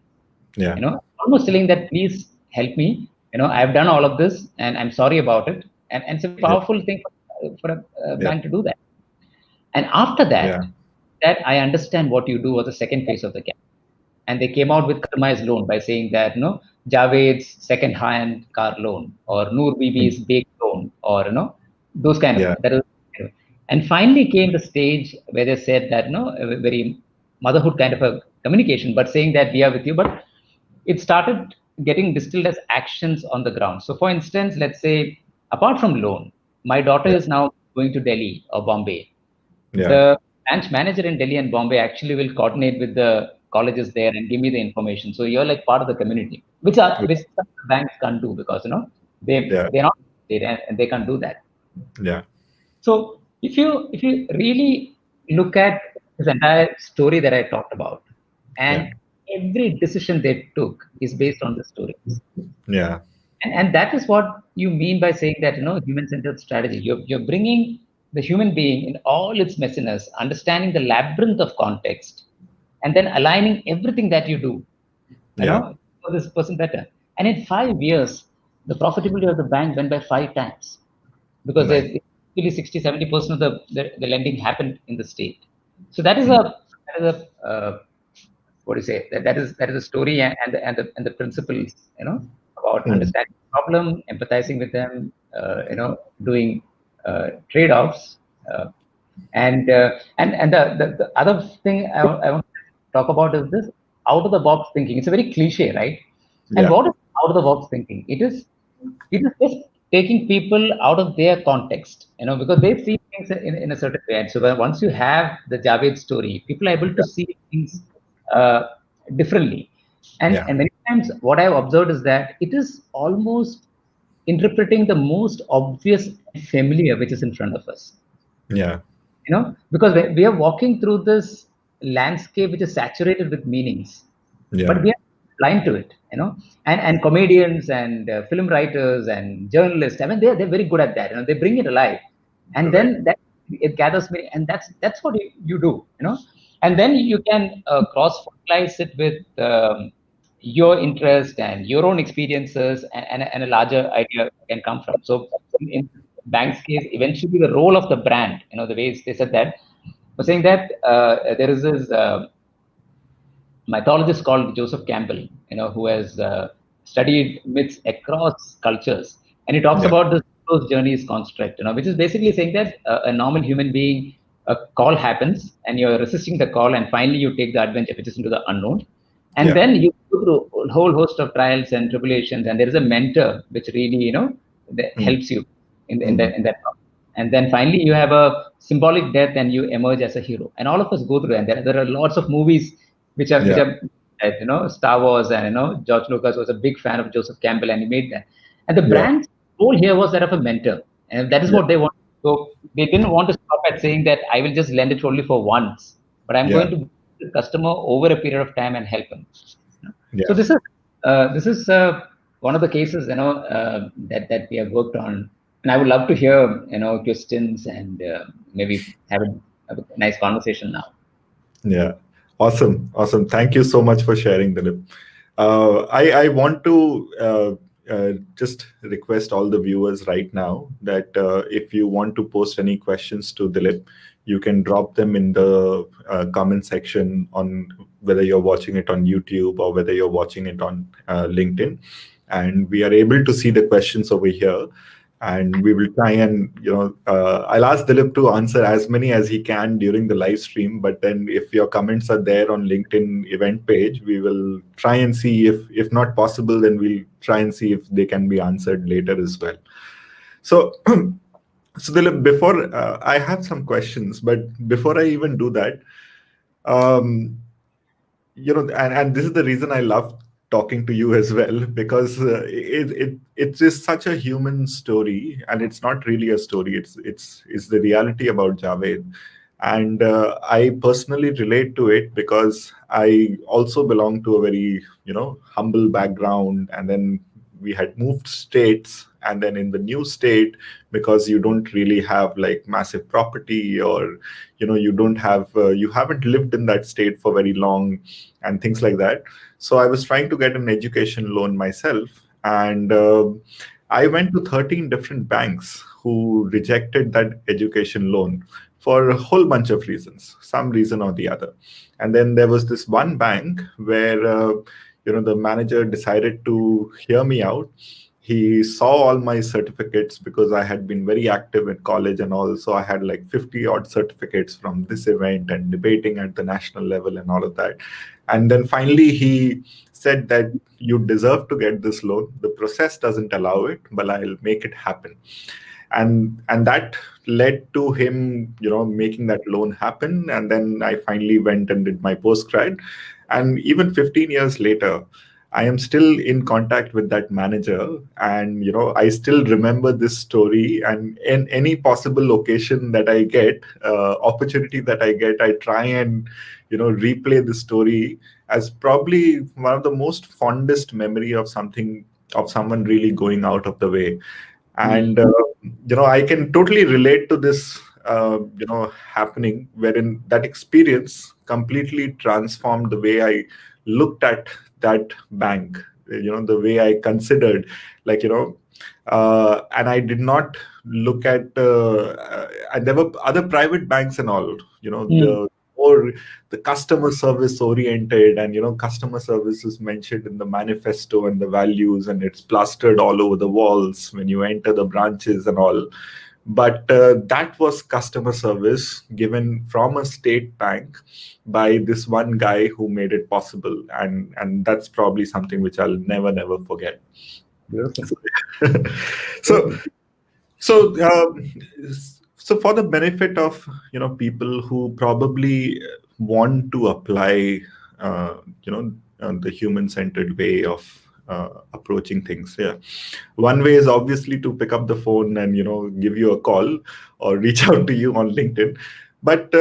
Almost telling that please help me. I've done all of this and I'm sorry about it. And it's a powerful thing for a bank to do that. And after that, I understand what you do was the second phase of the campaign. And they came out with customized loan by saying that Javed's second-hand car loan or Noor Bibi's bake loan or those kind of that is. And finally came the stage where they said that a very motherhood kind of a communication, but saying that we are with you. But it started getting distilled as actions on the ground. So, for instance, let's say apart from loan, my daughter is now going to Delhi or Bombay. The branch manager in Delhi and Bombay actually will coordinate with the colleges there and give me the information. So you're like part of the community, which some banks can't do because they're not and they can't do that. Yeah. So if you really look at this entire story that I talked about, and every decision they took is based on the stories. Yeah. And that is what you mean by saying that human-centered strategy. You're bringing the human being in all its messiness, understanding the labyrinth of context, and then aligning everything that you do, for this person better. And in 5 years, the profitability of the bank went by 5 times because really 60-70% of the lending happened in the state. So that is what do you say? That is a story and the principles, about understanding the problem, empathizing with them, doing trade-offs, and the other thing I want to talk about is this out-of-the-box thinking. It's a very cliche, right? And what is out-of-the-box thinking? It is just taking people out of their context, because they see things in a certain way. And so once you have the Javed story, people are able to see things differently. And many times what I've observed is that it is almost interpreting the most obvious and familiar which is in front of us. Yeah. Because we are walking through this landscape which is saturated with meanings, but we are blind to it, and comedians and film writers and journalists, I mean, they're very good at that. They bring it alive, and then that it gathers meaning, and that's what you do, and then you can cross fertilize it with your interest and your own experiences, and a larger idea can come from. So in bank's case, eventually the role of the brand, the ways they said that, was saying that there is this mythologist called Joseph Campbell, who has studied myths across cultures, and he talks about this hero's journeys construct, which is basically saying that a normal human being, a call happens, and you're resisting the call, and finally you take the adventure, which is into the unknown, and then you go through a whole host of trials and tribulations, and there is a mentor which really, that helps you in that. And then finally you have a symbolic death, and you emerge as a hero. And all of us go through, and there are lots of movies which are Star Wars, and George Lucas was a big fan of Joseph Campbell, and he made that. And the brand's goal here was that of a mentor, and that is what they want. So they didn't want to stop at saying that I will just lend it only for once, but I'm going to be the customer over a period of time and help him. So this is one of the cases that we have worked on, and I would love to hear questions and maybe have a nice conversation now. Yeah. Awesome. Thank you so much for sharing, Dilip. I want to just request all the viewers right now that if you want to post any questions to Dilip, you can drop them in the comment section on whether you're watching it on YouTube or whether you're watching it on LinkedIn. and we are able to see the questions over here. And we will try and, I'll ask Dilip to answer as many as he can during the live stream. But then if your comments are there on LinkedIn event page, we will try and see if not possible, then we'll try and see if they can be answered later as well. So, so Dilip, before I have some questions, but before I even do that, um, and this is the reason I love talking to you as well, because it is such a human story, and it's not really a story. It's the reality about Javed, and I personally relate to it because I also belong to a very humble background, and then we had moved states, and then in the new state, because you don't really have like massive property, or you don't have you haven't lived in that state for very long and things like that. So I was trying to get an education loan myself, and I went to 13 different banks who rejected that education loan for a whole bunch of reasons, some reason or the other. And then there was this one bank where the manager decided to hear me out. He saw all my certificates because I had been very active in college, and also I had like 50 odd certificates from this event and debating at the national level and all of that. And then finally he said that you deserve to get this loan. The process doesn't allow it, but I'll make it happen. And that led to him making that loan happen. And then I finally went and did my postgrad. And even 15 years later, I am still in contact with that manager, and I still remember this story. And in any possible occasion that I get, opportunity that I get, I try and replay the story as probably one of the most fondest memory of someone really going out of the way. And I can totally relate to this happening, wherein that experience completely transformed the way I looked at that bank, the way I considered, and I did not look at and there were other private banks and all, the more the customer service oriented, and customer service is mentioned in the manifesto and the values, and it's plastered all over the walls when you enter the branches and all. But that was customer service given from a state bank by this one guy who made it possible, and that's probably something which I'll never forget. Beautiful. so so so for the benefit of people who probably want to apply the human-centered way of approaching things, one way is obviously to pick up the phone and give you a call or reach out to you on LinkedIn. But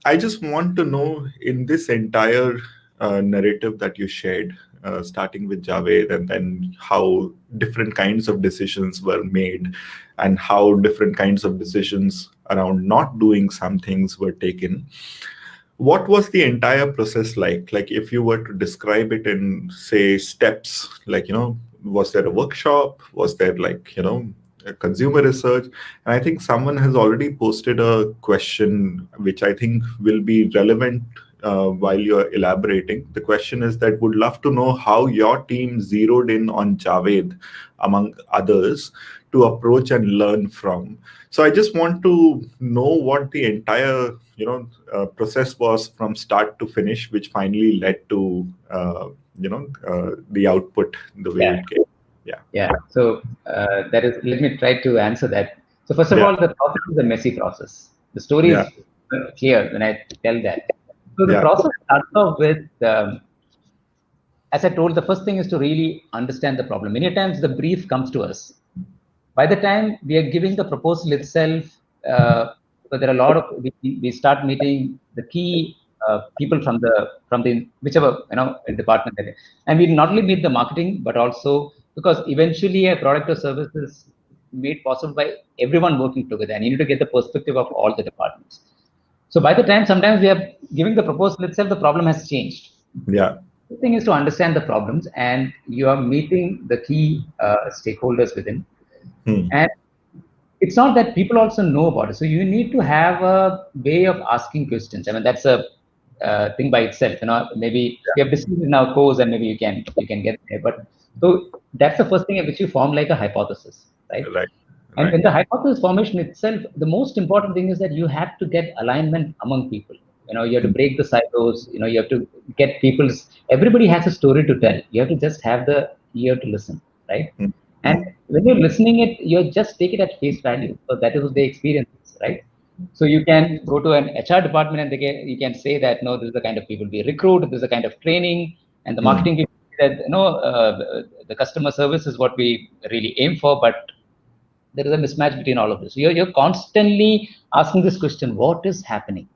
I just want to know, in this entire narrative that you shared, starting with Javed, and then how different kinds of decisions were made, and how different kinds of decisions around not doing some things were taken. What was the entire process like? Like, if you were to describe it in, say, steps, like, was there a workshop? Was there a consumer research? And I think someone has already posted a question, which I think will be relevant while you're elaborating. The question is that would love to know how your team zeroed in on Javed, among others, to approach and learn from. So I just want to know what the entire process was from start to finish, which finally led to the output the way it came. Yeah. So that is. Let me try to answer that. So first of all, the process is a messy process. The story is clear when I tell that. So the process starts off with, as I told, the first thing is to really understand the problem. Many times the brief comes to us. By the time we are giving the proposal itself, so there are a lot of, we start meeting the key people from the whichever department, and we not only meet the marketing, but also because eventually a product or service is made possible by everyone working together, and you need to get the perspective of all the departments. So by the time sometimes we are giving the proposal itself, the problem has changed. Yeah. The thing is to understand the problems, and you are meeting the key stakeholders within. And it's not that people also know about it. So you need to have a way of asking questions. I mean, that's a thing by itself. Maybe we have discussed in our course, and maybe you can get there. But so that's the first thing at which you form like a hypothesis, right? Right. And Right. in the hypothesis formation itself, the most important thing is that you have to get alignment among people. You have to break the silos. You have to get people's. Everybody has a story to tell. You have to just have the ear to listen, right? And when you're listening it, you just take it at face value. So that is what they experience, right? So you can go to an HR department and you can say that, no, this is the kind of people we recruit. This is the kind of training, and the marketing people say that the customer service is what we really aim for, but there is a mismatch between all of this. You're constantly asking this question: what is happening?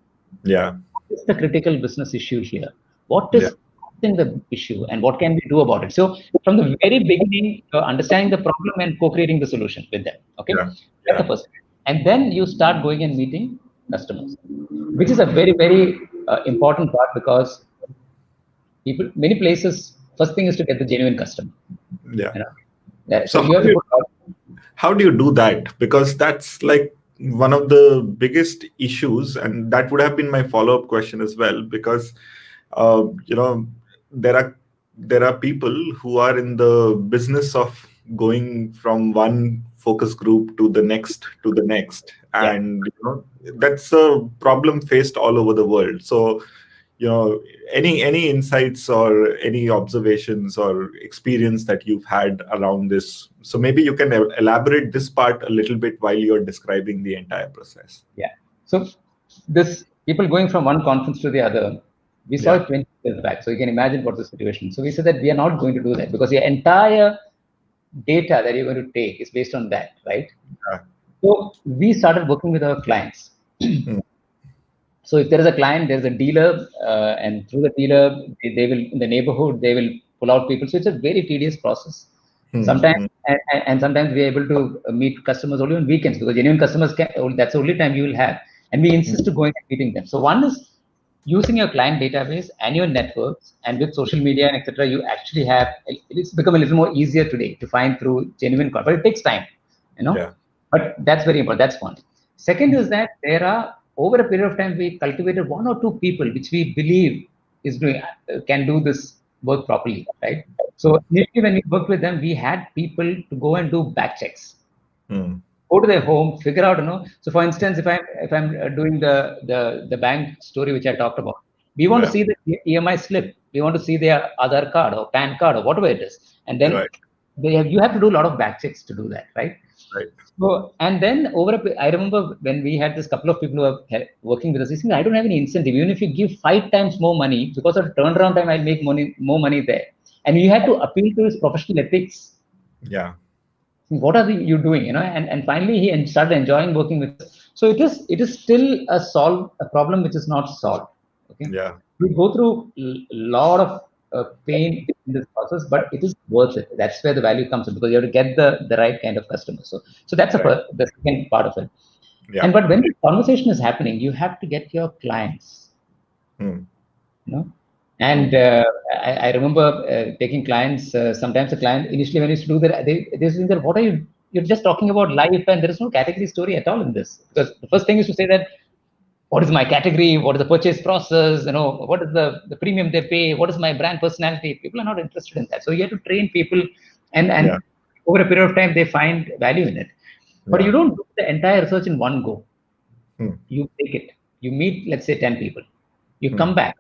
Yeah. What is the critical business issue here? What is the issue, and what can we do about it? So from the very beginning, you're understanding the problem and co-creating the solution with them. Okay, that's the first. And then you start going and meeting customers, which is a very, very important part, because many places, first thing is to get the genuine customer. Yeah. So how do you do that? Because that's like one of the biggest issues, and that would have been my follow-up question as well. Because there are people who are in the business of going from one focus group to the next, and that's a problem faced all over the world. So any insights or any observations or experience that you've had around this? So maybe you can elaborate this part a little bit while you're describing the entire process. Yeah. So this people going from one conference to the other, we saw it 20 years back. So you can imagine what the situation. So we said that we are not going to do that, because your entire data that you're going to take is based on that, right? So we started working with our clients. So if there is a client, there's a dealer, and through the dealer, they will, in the neighborhood, they will pull out people. So it's a very tedious process. Sometimes, and sometimes we're able to meet customers only on weekends, because genuine customers that's the only time you will have. And we insist to going and meeting them. So one is using your client database and your networks, and with social media and etc., you actually have, it's become a little more easier today to find through genuine call, but it takes time, but that's very important. That's one. Second is that there are, over a period of time, we cultivated one or two people which we believe can do this work properly, right? So initially when we worked with them, we had people to go and do back checks. Go to their home, figure out, So for instance, if I'm doing the bank story which I talked about, we want to see the EMI slip, we want to see their Aadhaar card or PAN card or whatever it is, and then you have to do a lot of back checks to do that, right? Right. So, and then I remember when we had this couple of people who are working with us, they said, I don't have any incentive. Even if you give 5 times more money, because of turnaround time, I'll make more money there. And you have to appeal to his professional ethics. Yeah. What are you doing? And finally he started enjoying working with us. So it is still a problem which is not solved. Okay. Yeah. We go through a lot of pain in this process, but it is worth it. That's where the value comes in, because you have to get the right kind of customer. So that's the second part of it. Yeah. But when the conversation is happening, you have to get your clients. And I remember taking clients. Sometimes a client initially, when he used to do that, they think that, what are you? You're just talking about life, and there is no category story at all in this. Because the first thing is to say that, what is my category? What is the purchase process? What is the premium they pay? What is my brand personality? People are not interested in that. So you have to train people, and over a period of time, they find value in it. But you don't do the entire research in one go. You take it. You meet, let's say, 10 people. You come back.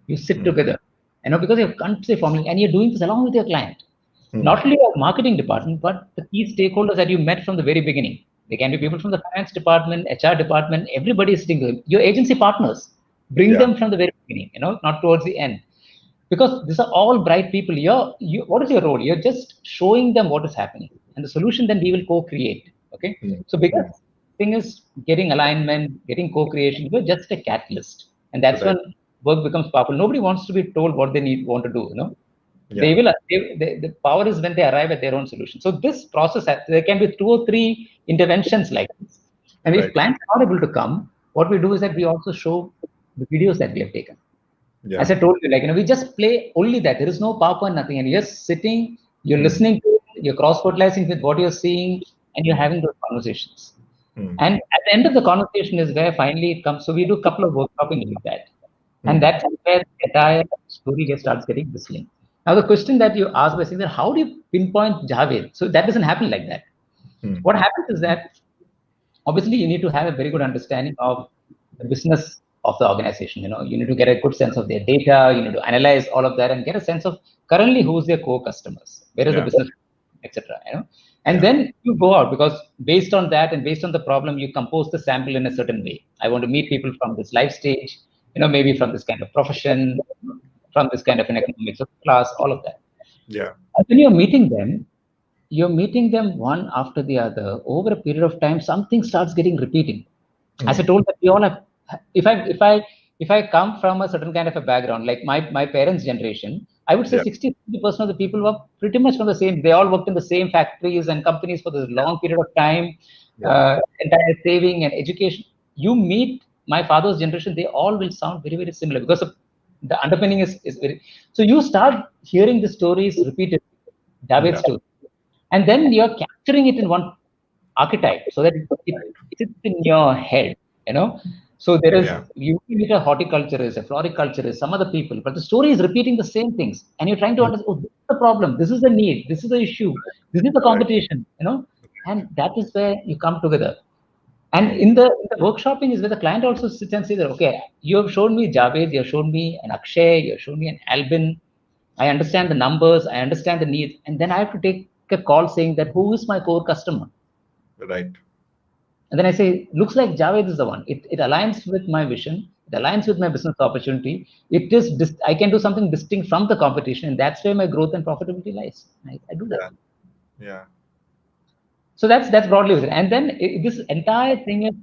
You sit together. Because you have country formula, and you're doing this along with your client. Not only your marketing department, but the key stakeholders that you met from the very beginning. They can be people from the finance department, HR department, everybody is sitting together. Your agency partners, bring them from the very beginning, not towards the end. Because these are all bright people. What is your role? You're just showing them what is happening. And the solution then we will co-create. Okay. So biggest thing is getting alignment, getting co-creation. You're just a catalyst. And that's when work becomes powerful. Nobody wants to be told what they want to do, the power is when they arrive at their own solution. So this process, there can be 2 or 3 interventions like this. And if clients are not able to come, what we do is that we also show the videos that we have taken. As I told you, we just play only that. There is no PowerPoint, nothing. And you're sitting, you're listening to it, you're cross-fertilizing with what you're seeing, and you're having those conversations. And at the end of the conversation is where finally it comes. So we do a couple of workshopping like that. And that's where the entire story starts getting distinct. Now, the question that you asked was, how do you pinpoint Javed? So that doesn't happen like that. What happens is that obviously you need to have a very good understanding of the business of the organization. You need to get a good sense of their data. You need to analyze all of that and get a sense of currently who's their core customers, where is the business, etc. And then you go out, because based on that and based on the problem, you compose the sample in a certain way. I want to meet people from this life stage, maybe from this kind of profession, from this kind of an economics of class, all of that. And when you're meeting them one after the other over a period of time, something starts getting repeating. As I told that we all have, if I come from a certain kind of a background, like my parents' generation, I would say 60% of the people were pretty much from the same. They all worked in the same factories and companies for this long period of time. Entire saving and education. You meet my father's generation, they all will sound very, very similar, because the underpinning is very. So you start hearing the stories repeated, David's story, and then you're capturing it in one archetype, so that it sits in your head. So there is, you meet a horticulturist, a floriculturist, some other people, but the story is repeating the same things, and you're trying to understand, oh, this is the problem, this is the need, this is the issue, this is the competition, and that is where you come together. And in the workshopping is where the client also sits and says that, okay, you have shown me Javed, you have shown me an Akshay, you have shown me an Albin, I understand the numbers, I understand the needs, and then I have to take a call saying that who is my core customer? Right. And then I say, looks like Javed is the one. It aligns with my vision. It aligns with my business opportunity. I can do something distinct from the competition, and that's where my growth and profitability lies. I do that. Yeah. So that's broadly it. And then this entire thing is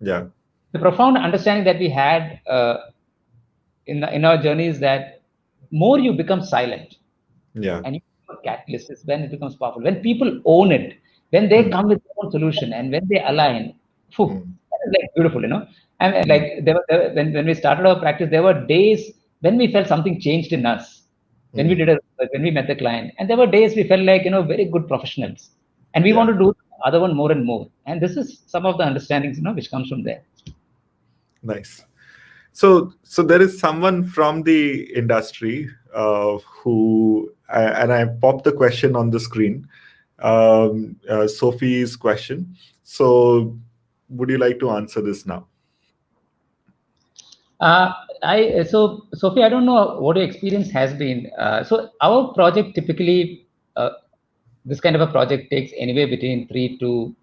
the profound understanding that we had in our journey is that more you become silent. And you become a catalyst is when it becomes powerful. When people own it, when they come with their own solution, and when they align, that is like beautiful, And like when we started our practice, there were days when we felt something changed in us. When we met the client, and there were days we felt like very good professionals, and we want to do the other one more and more. And this is some of the understandings which comes from there. Nice. So there is someone from the industry who, and I popped the question on the screen, Sophie's question. So would you like to answer this now? So Sophie, I don't know what your experience has been. So our project typically, this kind of a project takes anywhere between 3 to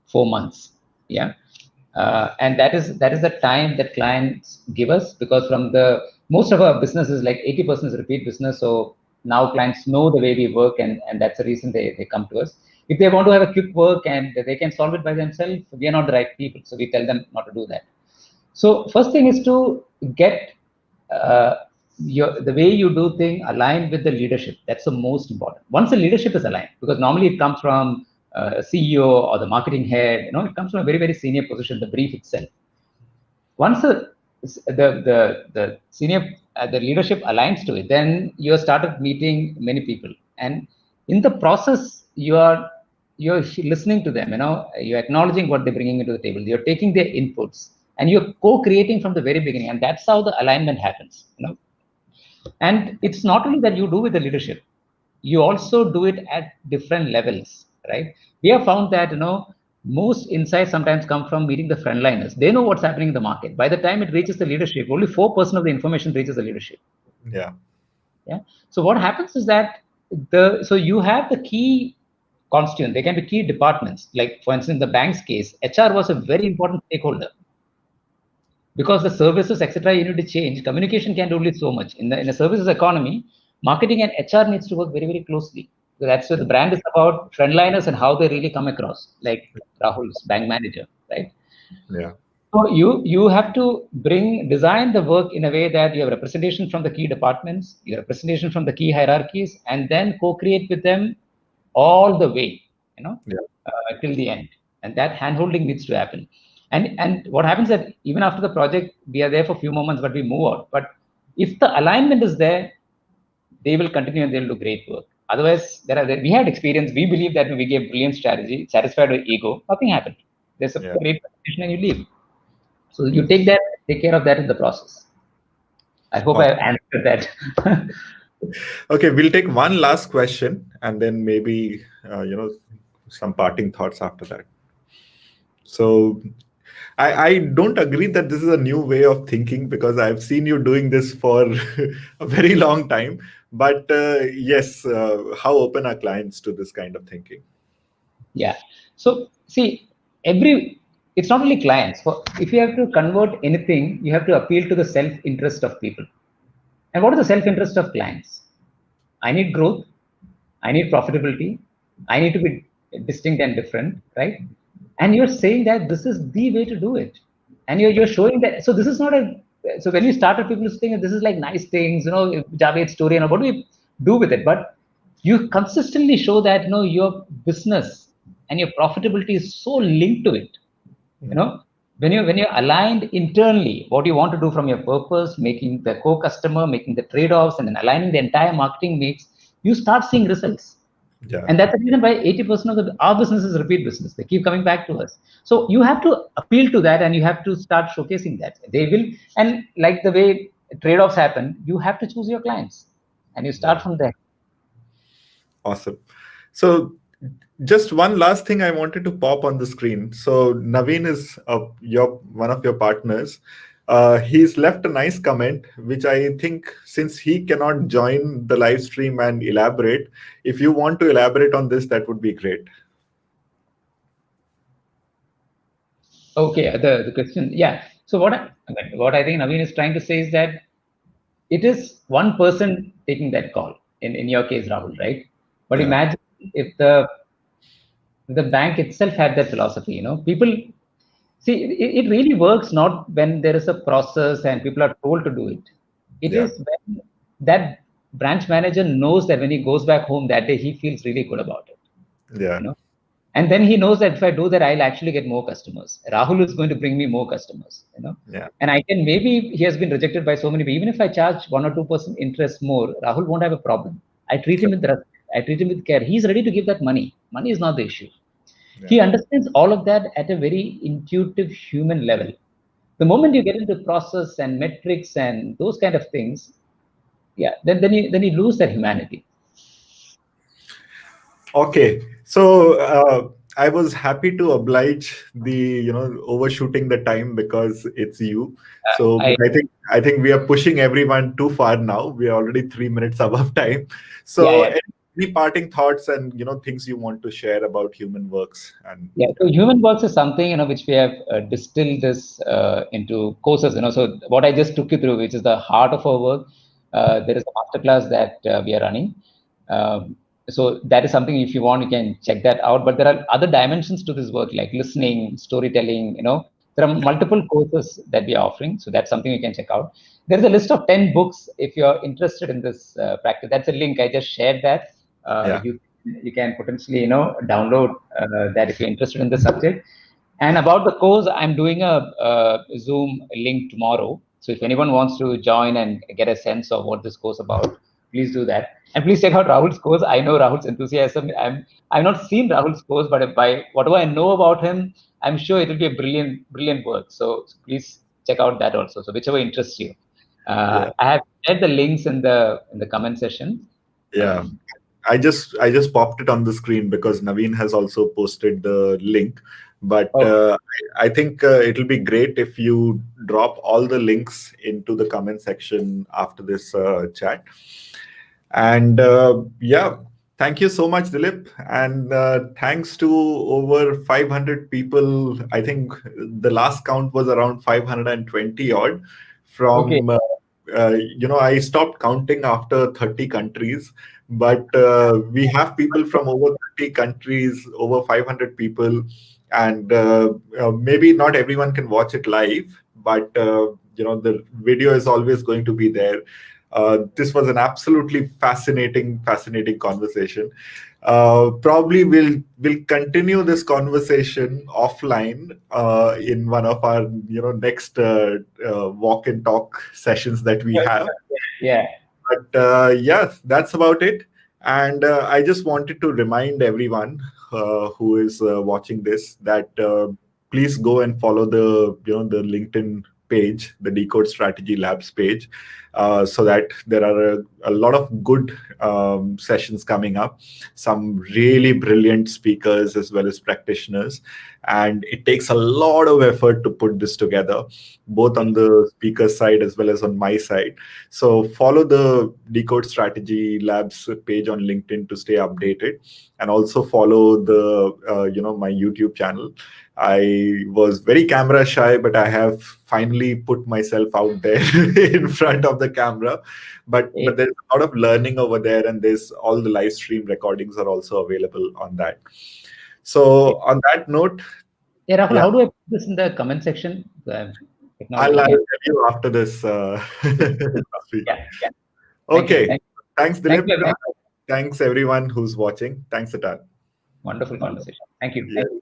4 months. And that is the time that clients give us, because from most of our business is like 80% is repeat business. So now clients know the way we work, and that's the reason they come to us. If they want to have a quick work and they can solve it by themselves, we are not the right people. So we tell them not to do that. So first thing is to get the way you do things aligned with the leadership. That's the most important. Once the leadership is aligned, because normally it comes from CEO or the marketing head, it comes from a very, very senior position, the brief itself. Once the senior, the leadership aligns to it, then you have started meeting many people. And in the process, you're listening to them, you're acknowledging what they're bringing into the table. You're taking their inputs, and you're co-creating from the very beginning. And that's how the alignment happens, And it's not only that you do with the leadership, you also do it at different levels, right? We have found that, most insights sometimes come from meeting the frontliners. They know what's happening in the market. By the time it reaches the leadership, only 4% of the information reaches the leadership. Yeah. So what happens is that so you have the key constituent. They can be key departments. Like, for instance, in the bank's case, HR was a very important stakeholder. Because the services, etc., you need to change. Communication can do only so much. In a services economy, marketing and HR needs to work very, very closely. So that's where the brand is about frontliners and how they really come across, like Rahul's bank manager, right? Yeah. So you have to design the work in a way that you have representation from the key departments, you have representation from the key hierarchies, and then co-create with them all the way, till the end. And that handholding needs to happen. And what happens is that even after the project, we are there for a few moments, but we move out. But if the alignment is there, they will continue and they'll do great work. Otherwise, we had experience. We believe that we gave brilliant strategy, satisfied with ego, nothing happened. There's a great presentation and you leave. So you take care of that in the process. I hope I Awesome. answered that. Okay, we'll take one last question and then maybe some parting thoughts after that. So I don't agree that this is a new way of thinking because I've seen you doing this for a very long time. But yes, how open are clients to this kind of thinking? Yeah. So see, it's not only clients. If you have to convert anything, you have to appeal to the self-interest of people. And what is the self-interest of clients? I need growth. I need profitability. I need to be distinct and different, right? And you're saying that this is the way to do it, and you're showing that. So this is not a. So when you started, people saying this is like nice things, Javed story, and what do we do with it? But you consistently show that your business and your profitability is so linked to it. you know when you're aligned internally what you want to do from your purpose, making the co-customer, making the trade-offs, and then aligning the entire marketing mix, you start seeing results. Yeah. And that's the reason why 80% of our business is repeat business. They keep coming back to us. So you have to appeal to that, and you have to start showcasing that they will. And like the way trade-offs happen, you have to choose your clients, and you start Yeah. from there. Awesome. So just one last thing I wanted to pop on the screen. So Naveen is your one of your partners. He's left a nice comment, which I think since he cannot join the live stream and elaborate, if you want to elaborate on this, that would be great. Okay, the question, yeah. So what I think Naveen is trying to say is that it is one person taking that call. In your case, Rahul, right? But Yeah. imagine if the bank itself had that philosophy. People see it really works not when there is a process and people are told to do it. It Yeah. is when that branch manager knows that when he goes back home that day, he feels really good about it. Yeah. You know, and then he knows that if I do that, I'll actually get more customers. Rahul is going to bring me more customers. Yeah. And I can, maybe he has been rejected by so many people. Even if I charge 1 or 2% interest more, Rahul won't have a problem. I treat him with respect. I treat him with care. He's ready to give that money. Money is not the issue. Yeah. He understands all of that at a very intuitive human level. The moment you get into process and metrics and those kind of things, yeah, then you lose that humanity. Okay, so I was happy to oblige the overshooting the time because it's you. So, I but I think we are pushing everyone too far now. We are already 3 minutes above time. Yeah, So, yeah. any parting thoughts and things you want to share about human works and Yeah, so human works is something which we have distilled this into courses. So what I just took you through, which is the heart of our work, there is a masterclass that we are running. So that is something, if you want, you can check that out. But there are other dimensions to this work, like listening, storytelling. There are multiple courses that we are offering. So that's something you can check out. There is a list of 10 books if you're interested in this practice. That's a link I just shared that. yeah, You can potentially download that if you're interested in the subject. And about the course, I'm doing a Zoom link tomorrow. So if anyone wants to join and get a sense of what this course about, please do that. And please check out Rahul's course. I know Rahul's enthusiasm. I've not seen Rahul's course, but by whatever I know about him, I'm sure it will be a brilliant work. So please check out that also. So whichever interests you. yeah, I have shared the links in the comment section. yeah. I just popped it on the screen because Naveen has also posted the link. But Okay. I think it'll be great if you drop all the links into the comment section after this chat. And yeah, thank you so much, Dilip. And thanks to over 500 people. I think the last count was around 520 odd Okay. from I stopped counting after 30 countries, but we have people from over 30 countries, over 500 people, and maybe not everyone can watch it live, but the video is always going to be there. This was an absolutely fascinating conversation. Probably we'll continue this conversation offline in one of our next walk and talk sessions that we have. Yeah. But yeah, that's about it. And I just wanted to remind everyone who is watching this that please go and follow the LinkedIn page, the Decode Strategy Labs page. so that there are a lot of good sessions coming up, some really brilliant speakers as well as practitioners. And it takes a lot of effort to put this together, both on the speaker side as well as on my side. So follow the Decode Strategy Labs page on LinkedIn to stay updated, and also follow the my YouTube channel. I was very camera shy, but I have finally put myself out there in front of the camera. But there's a lot of learning over there, and there's all the live stream recordings are also available on that. So on that note, yeah, Rahul, how do I put this in the comment section? I'll tell you after this. Yeah. Okay. Thanks, Dilip. Thank you, Thanks everyone who's watching. Thanks, Atan. Wonderful conversation. Thank you.